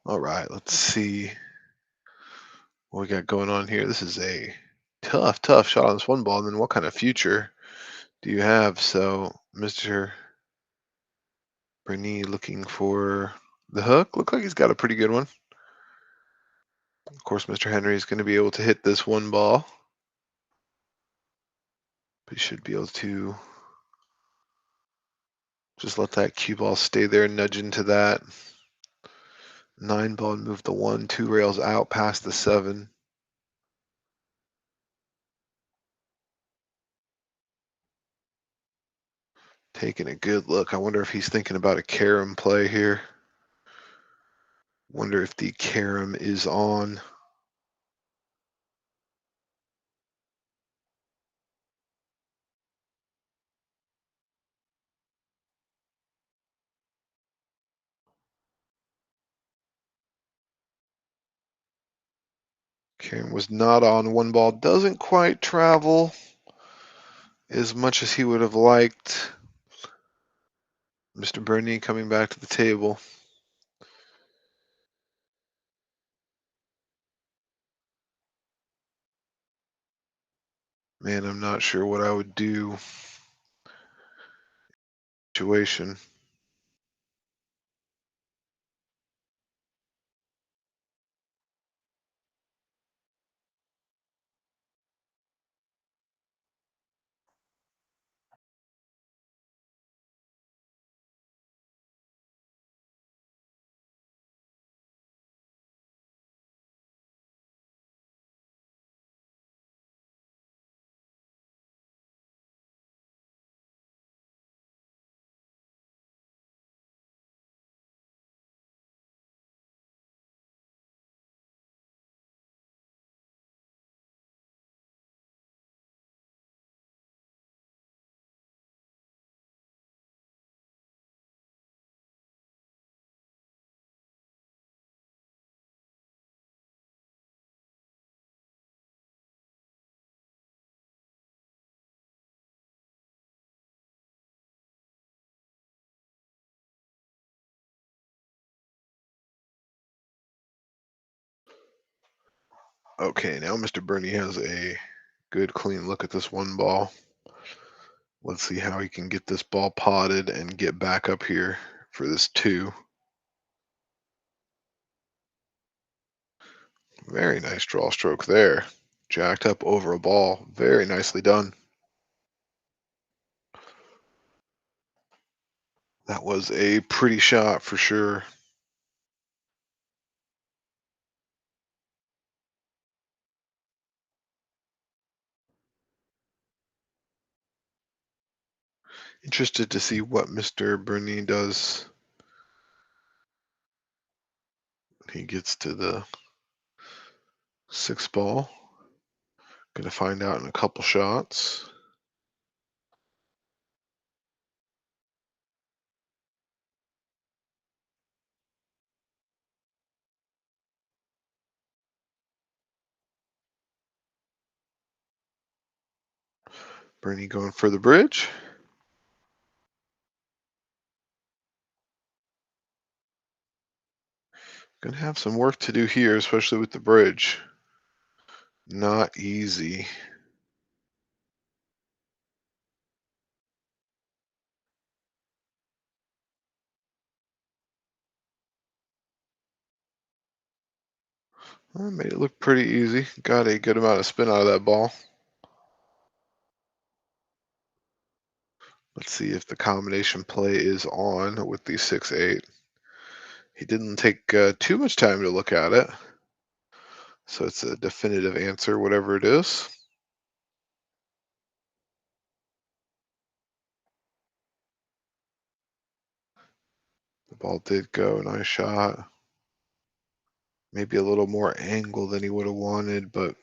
Speaker 1: All right, let's see what we got going on here. This is a tough shot on this one ball. And then what kind of future do you have? So, Mr. Bernie looking for the hook. Look like he's got a pretty good one. Of course, Mr. Henry is going to be able to hit this one ball. But he should be able to just let that cue ball stay there and nudge into that 9 ball and move the 1, 2 rails out past the 7. Taking a good look. I wonder if he's thinking about a carom play here. Wonder if the carom is on. Carom was not on. One ball doesn't quite travel as much as he would have liked. Mr. Bernie coming back to the table. Man, I'm not sure what I would do. Situation. Okay, now Mr. Bernie has a good clean look at this one ball. Let's see how he can get this ball potted and get back up here for this 2. Very nice draw stroke there. Jacked up over a ball. Very nicely done. That was a pretty shot for sure. Interested to see what Mr. Bernie does. He gets to the 6th ball. Gonna find out in a couple shots. Bernie going for the bridge. Gonna have some work to do here, especially with the bridge. Not easy. Well, made it look pretty easy. Got a good amount of spin out of that ball. Let's see if the combination play is on with the 6-8. He didn't take too much time to look at it. So it's a definitive answer, whatever it is. The ball did go. Nice shot. Maybe a little more angle than he would have wanted, but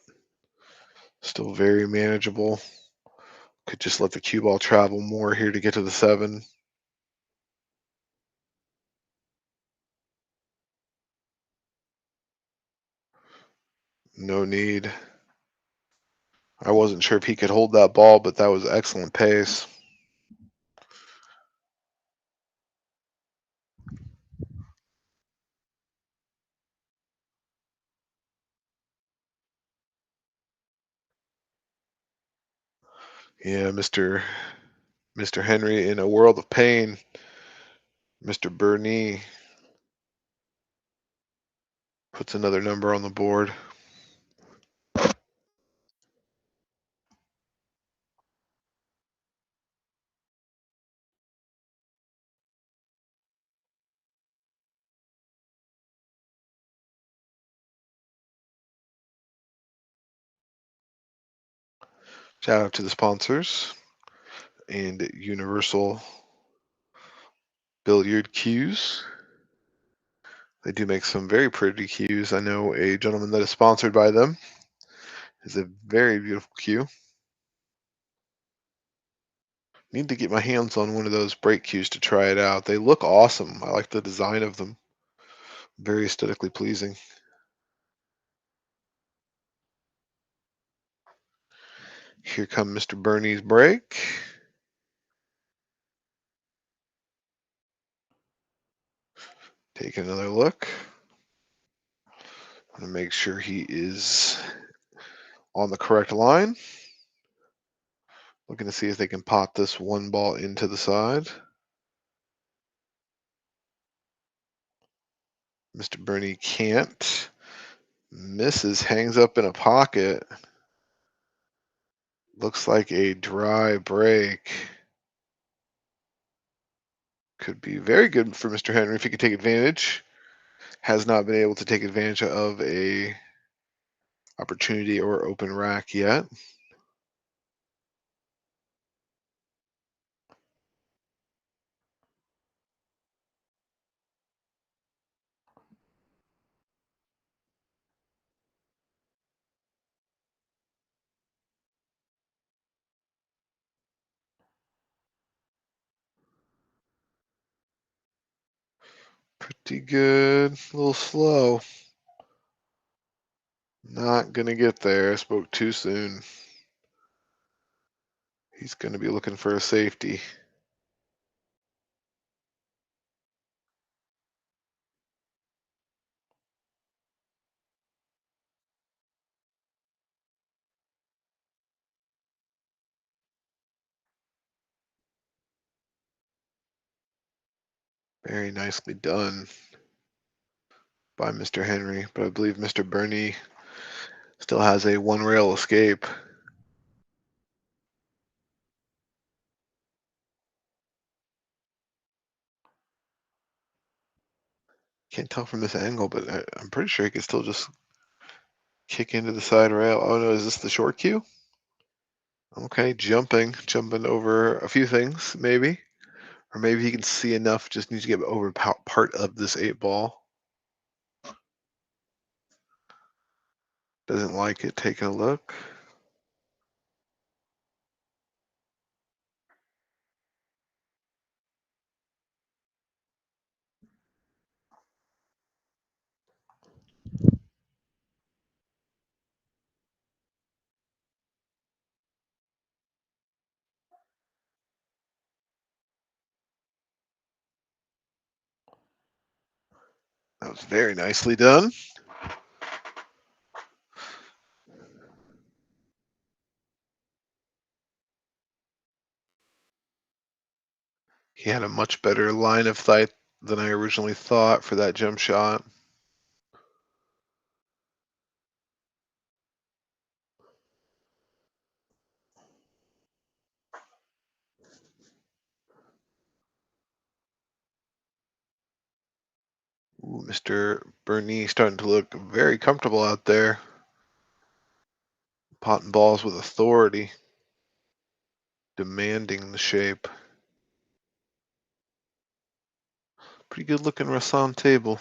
Speaker 1: still very manageable. Could just let the cue ball travel more here to get to the 7. No need. I wasn't sure if he could hold that ball, but that was excellent pace. Yeah, Mr. Henry in a world of pain. Mr. Bernie puts another number on the board. Shout out to the sponsors and Universal Billiard Cues. They do make some very pretty cues. I know a gentleman that is sponsored by them. It's a very beautiful cue. Need to get my hands on one of those break cues to try it out. They look awesome. I like the design of them. Very aesthetically pleasing. Here come Mr. Bernie's break. Take another look. I'm gonna make sure he is on the correct line. Looking to see if they can pot this one ball into the side. Mr. Bernie can't. Misses, hangs up in a pocket. Looks like a dry break. Could be very good for Mr. Henry if he could take advantage. Has not been able to take advantage of a opportunity or open rack yet. Pretty good. A little slow. Not gonna get there. I spoke too soon. He's gonna be looking for a safety. Very nicely done by Mr. Henry, but I believe Mr. Burney still has a one rail escape. Can't tell from this angle, but I'm pretty sure he could still just kick into the side rail. Oh no, is this the short queue? Okay, jumping over a few things, maybe. Or maybe he can see enough, just needs to get over part of this 8 ball. Doesn't like it, taking a look. That was very nicely done. He had a much better line of sight than I originally thought for that jump shot. Ooh, Mr. Burney starting to look very comfortable out there. Potting balls with authority, demanding the shape. Pretty good looking Rassan table.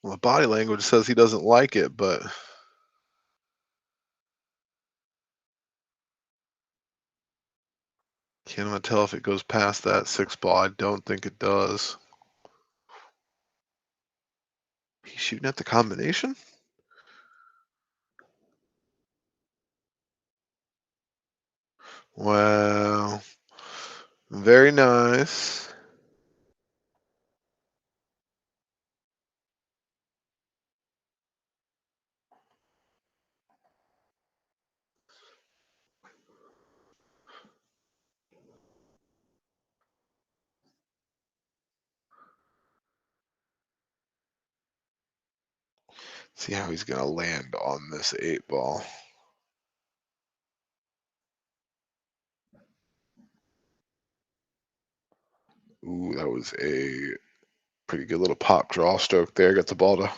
Speaker 1: Well, the body language says he doesn't like it, but can't tell if it goes past that 6 ball. I don't think it does. He's shooting at the combination? Wow. Very nice. See how he's going to land on this 8 ball. Ooh, that was a pretty good little pop draw stroke there. Got the ball to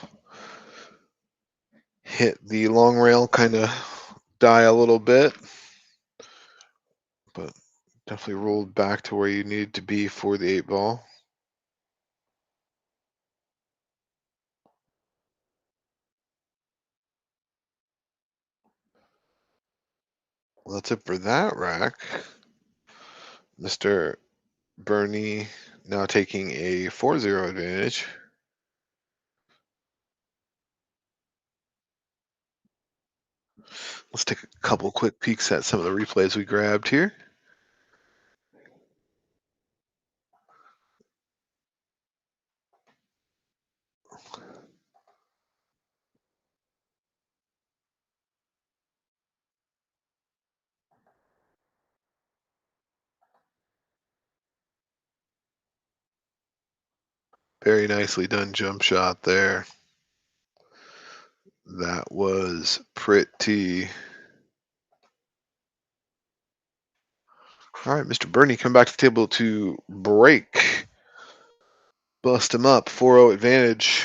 Speaker 1: hit the long rail, kind of die a little bit, but definitely rolled back to where you needed to be for the 8 ball. Well, that's it for that rack. Mr. Burney now taking a 4-0 advantage. Let's take a couple quick peeks at some of the replays we grabbed here. Very nicely done jump shot there. That was pretty. All right, Mr. Burney, come back to the table to break. Bust him up, 4-0 advantage.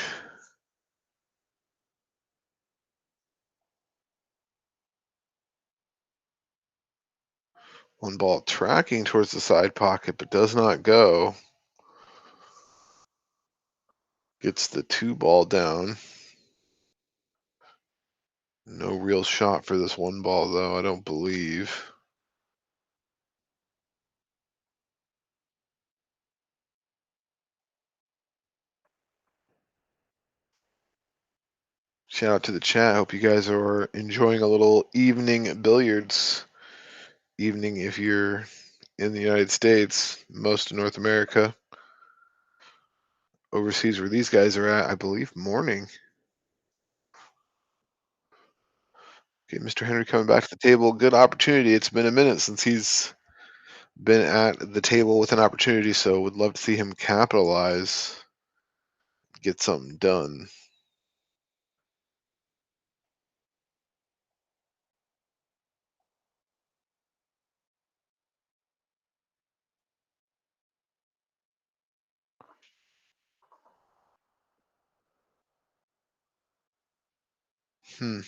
Speaker 1: One ball tracking towards the side pocket, but does not go. Gets the 2 ball down. No real shot for this 1 ball, though, I don't believe. Shout out to the chat. Hope you guys are enjoying a little evening billiards. Evening if you're in the United States, most of North America. Overseas where these guys are at, I believe, morning. Okay, Mr. Henry coming back to the table. Good opportunity. It's been a minute since he's been at the table with an opportunity, so would love to see him capitalize, get something done. Hmm.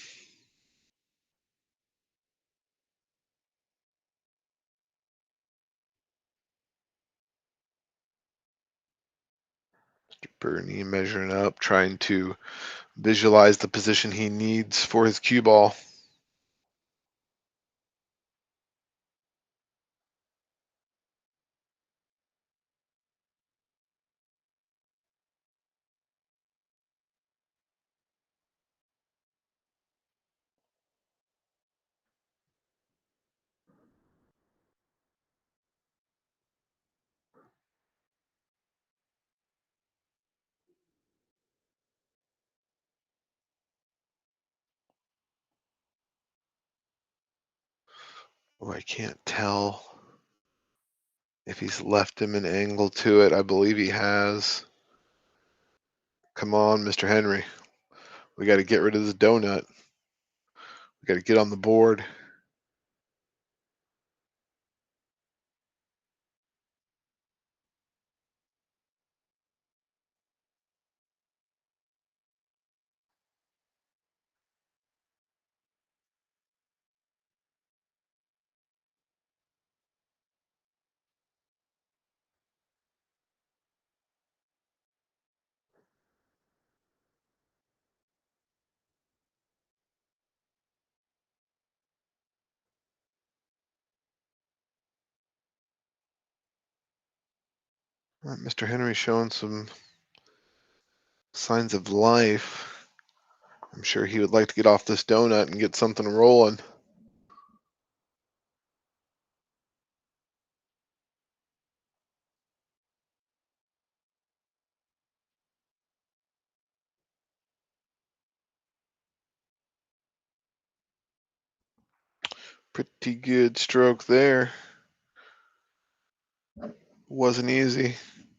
Speaker 1: Bernie measuring up, trying to visualize the position he needs for his cue ball. Oh, I can't tell if he's left him an angle to it. I believe he has. Come on, Mr. Henry. We got to get rid of this donut. We got to get on the board. Mr. Henry showing some signs of life. I'm sure he would like to get off this donut and get something rolling. Pretty good stroke there. Wasn't easy.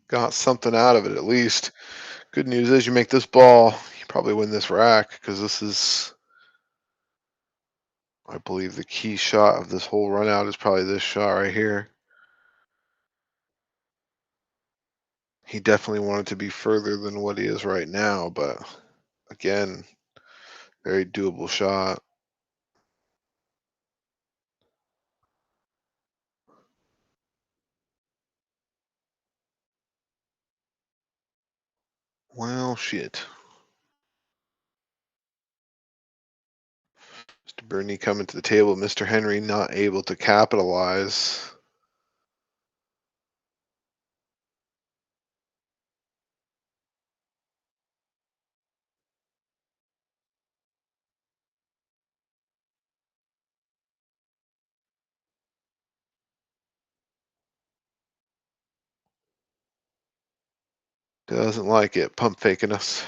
Speaker 1: Got something out of it at least. Good news is you make this ball, you probably win this rack because this is, I believe, the key shot of this whole run out is probably this shot right here. He definitely wanted to be further than what he is right now, but again, very doable shot. Well, shit. Mr. Bernie coming to the table. Mr. Henry not able to capitalize. Doesn't like it. Pump faking us.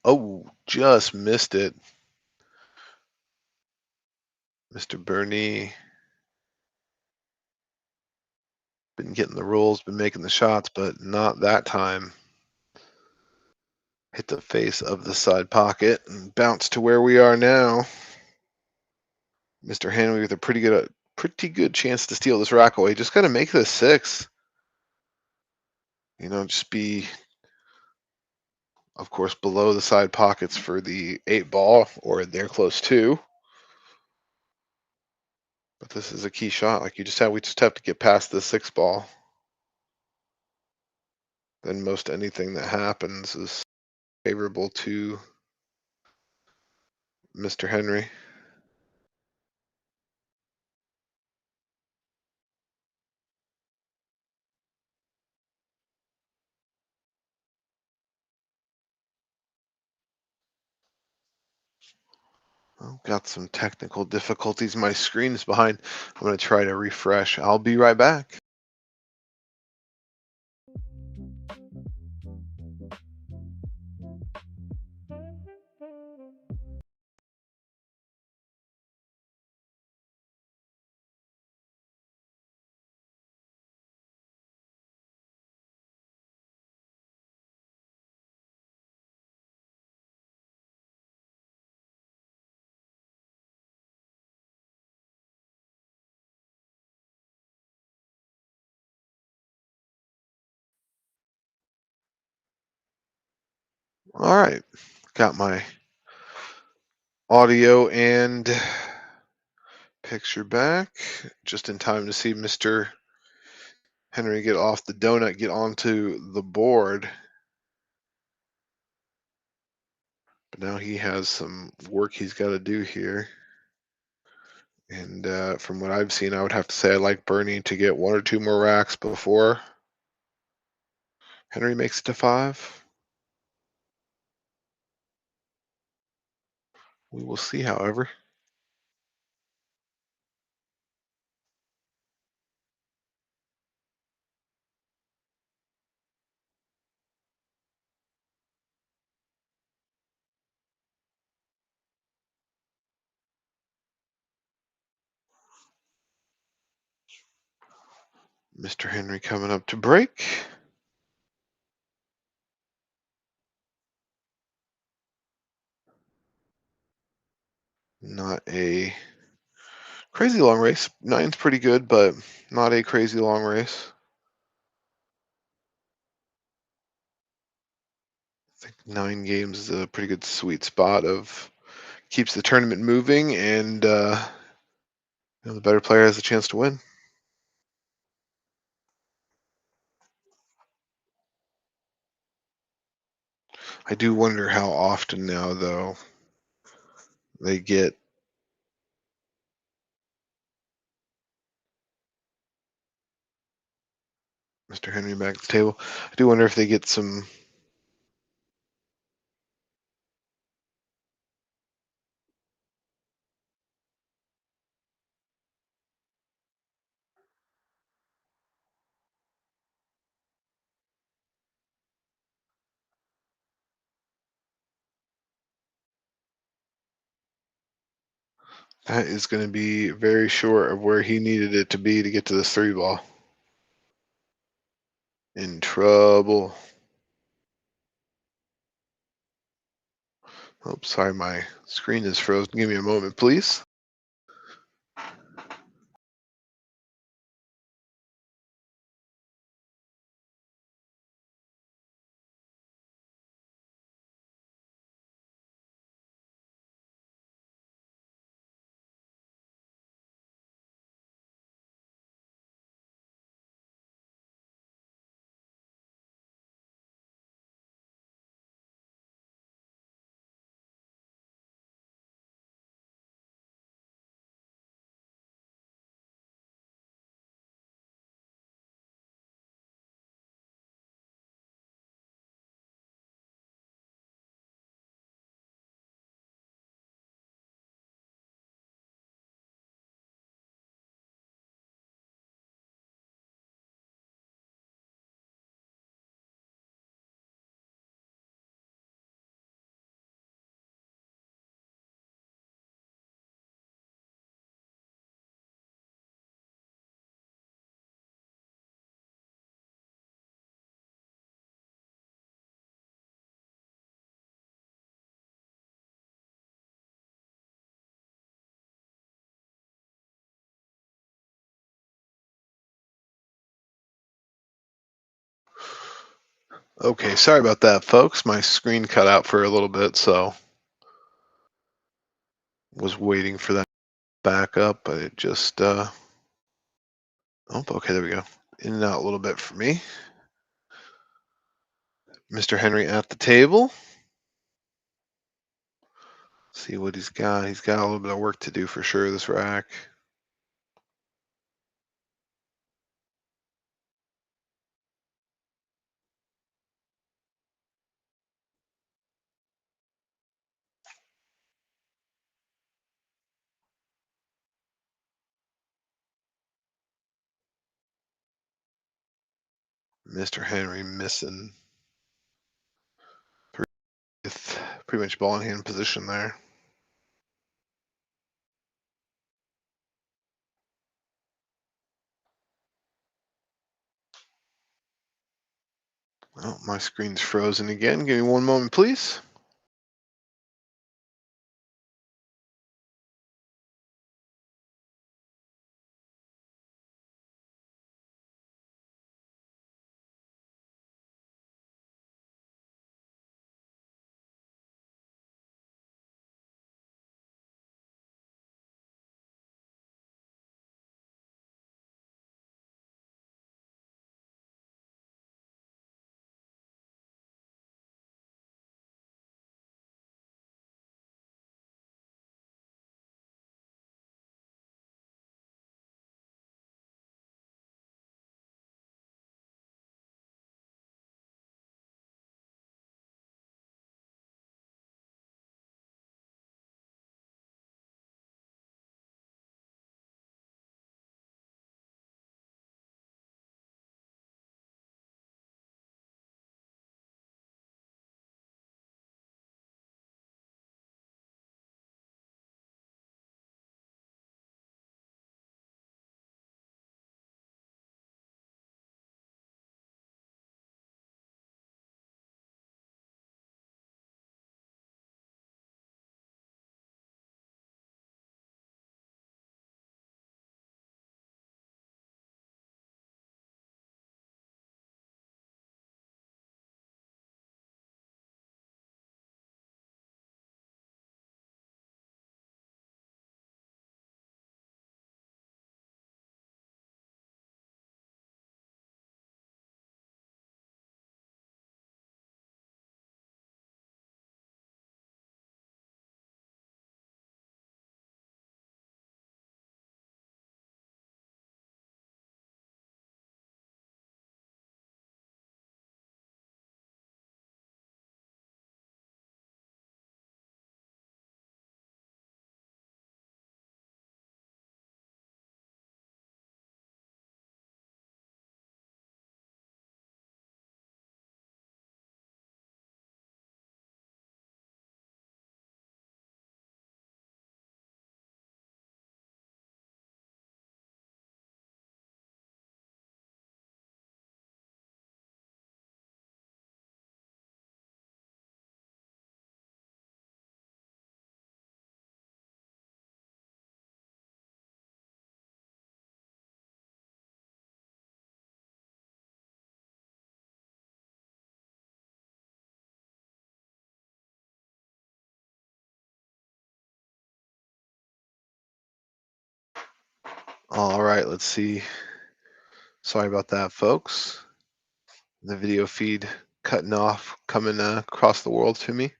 Speaker 1: Oh, just missed it. Mr. Bernie been getting the rolls, been making the shots, but not that time. Hit the face of the side pocket and bounce to where we are now. Mr. Henry with a pretty good chance to steal this rack away. Just got to make this 6. You know, just be, of course, below the side pockets for the 8 ball or they're close to. But this is a key shot. Like you just have, we just have to get past the 6 ball. then most anything that happens is favorable to Mr. Henry. Well, got some technical difficulties. My screen's behind. I'm going to try to refresh. I'll be right back. All right, got my audio and picture back just in time to see Mr. Henry get off the donut, get onto the board. But now he has some work he's got to do here. And from what I've seen, I would have to say I like Bernie to get 1 or 2 more racks before Henry makes it to 5. We will see, however. Mr. Henry coming up to break. Not a crazy long race. 9's pretty good, but not a crazy long race. I think 9 games is a pretty good sweet spot of keeps the tournament moving, and the better player has a chance to win. I do wonder how often now, though, they get Mr. Henry back at the table. I do wonder if they get some. That is going to be very short of where he needed it to be to get to this 3 ball. In trouble. Oh, sorry, my screen is frozen. Give me a moment, please. Okay, sorry about that, folks. My screen cut out for a little bit, so was waiting for that back up, but it just oh, okay, there we go. In and out a little bit for me. Mr. Henry at the table. See what he's got. He's got a little bit of work to do for sure, this rack. Mr. Henry missing with pretty much ball in hand position there. Oh, my screen's frozen again. Give me one moment, please. All right, let's see. Sorry about that, folks. The video feed cutting off, coming across the world to me. Of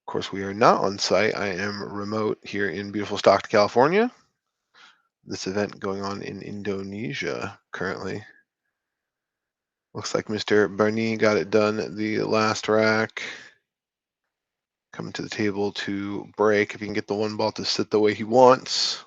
Speaker 1: course, we are not on site. I am remote here in beautiful Stockton, California. This event going on in Indonesia currently. Looks like Mr. Barney got it done the last rack. Coming to the table to break if he can get the one ball to sit the way he wants.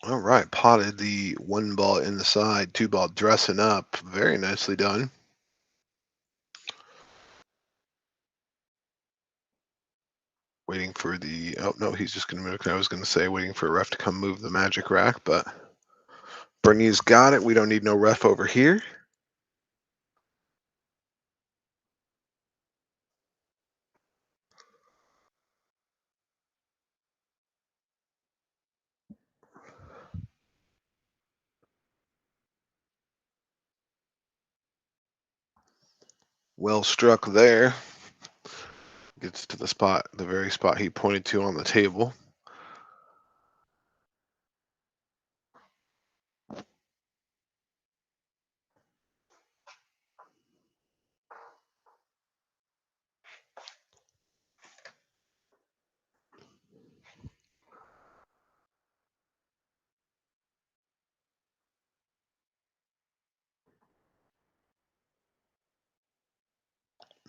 Speaker 1: All right, potted the one ball in the side, two ball dressing up. Very nicely done. Waiting for the, oh no, he's just going to move. I was going to say waiting for a ref to come move the magic rack, but Bernie's got it. We don't need no ref over here. Well struck there. Gets to the spot, the very spot he pointed to on the table.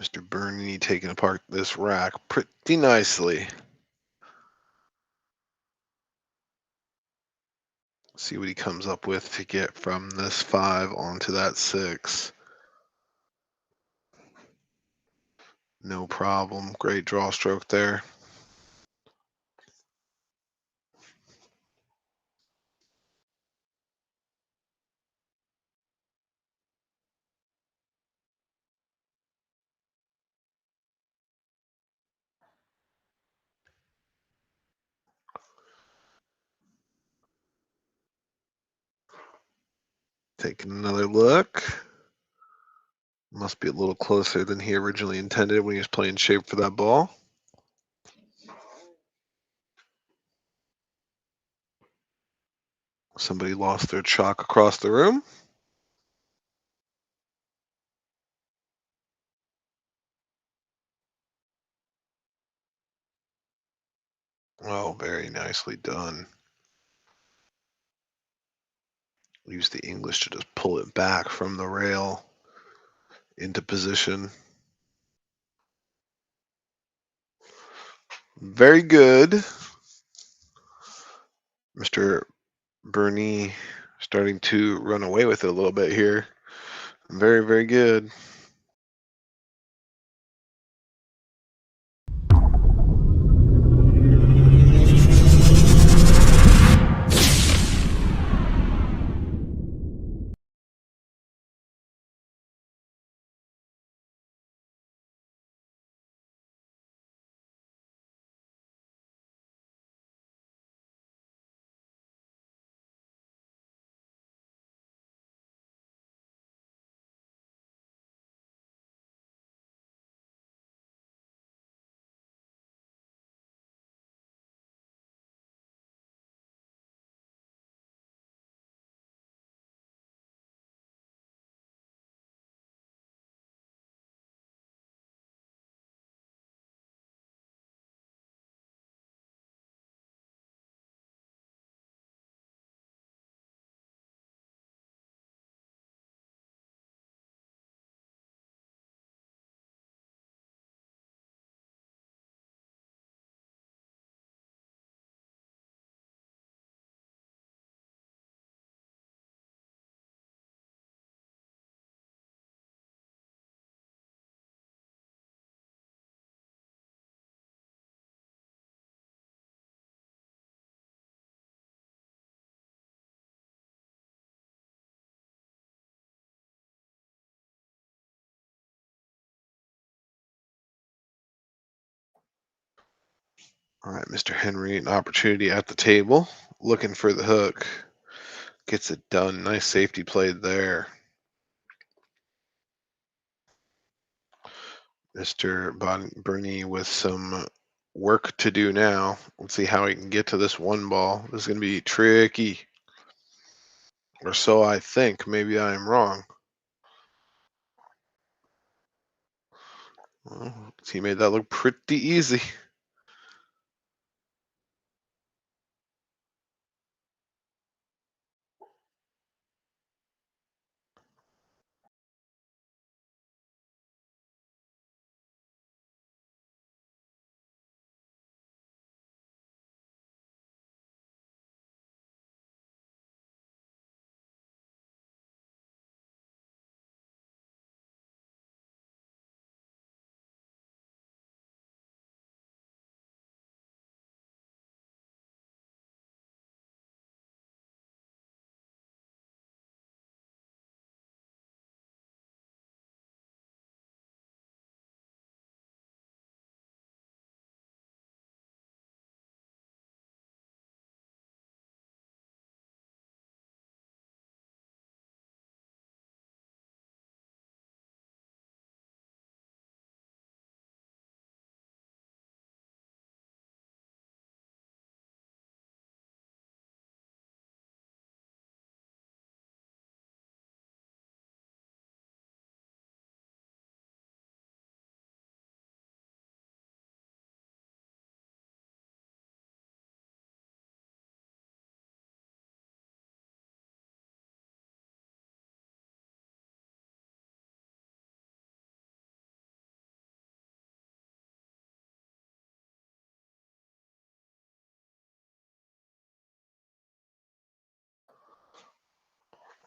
Speaker 1: Mr. Bernie taking apart this rack pretty nicely. See what he comes up with to get from this 5 onto that 6. No problem. Great draw stroke there. Taking another look. Must be a little closer than he originally intended when he was playing shape for that ball. Somebody lost their chalk across the room. Oh, very nicely done. Use the English to just pull it back from the rail into position. Very good. Mr. Bernie starting to run away with it a little bit here. Very, very good. All right, Mr. Henry, an opportunity at the table, looking for the hook. Gets it done. Nice safety play there. Mr. Bernie with some work to do now. Let's see how he can get to this one ball. This is going to be tricky. Or so I think. Maybe I am wrong. Well, he made that look pretty easy.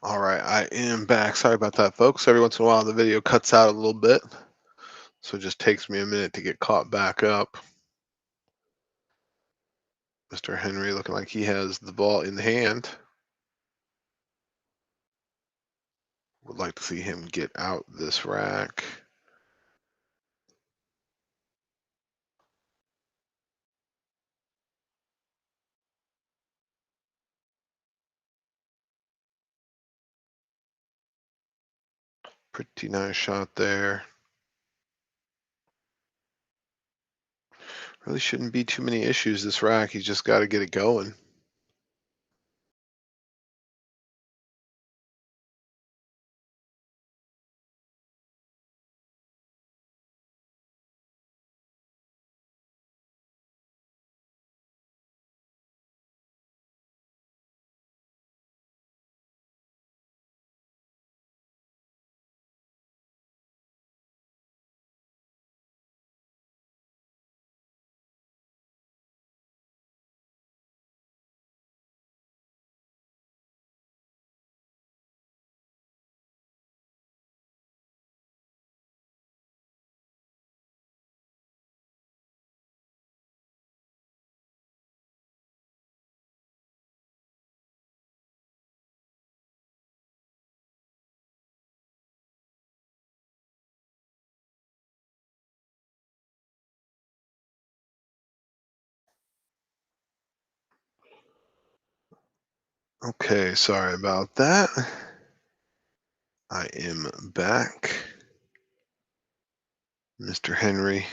Speaker 1: All right, I am back. Sorry about that, folks. Every once in a while, the video cuts out a little bit, so it just takes me a minute to get caught back up. Mr. Henry looking like he has the ball in the hand. Would like to see him get out this rack. Pretty nice shot there. Really shouldn't be too many issues this rack. He's just got to get it going. Okay, sorry about that. I am back. Mr. Henry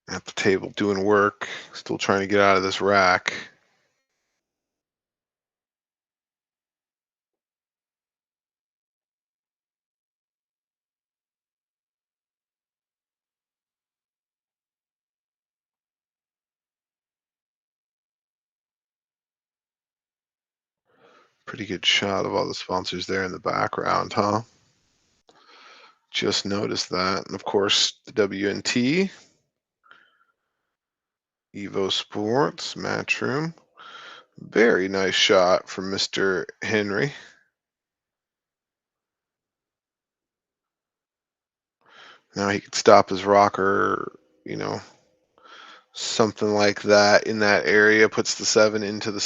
Speaker 1: at the table doing work, still trying to get out of this rack. Pretty good shot of all the sponsors there in the background, huh? Just noticed that. And of course, the WNT, EvoSports, Matchroom. Very nice shot from Mr. Henry. Now he could stop his rocker, something like that in that area, puts the 7 into the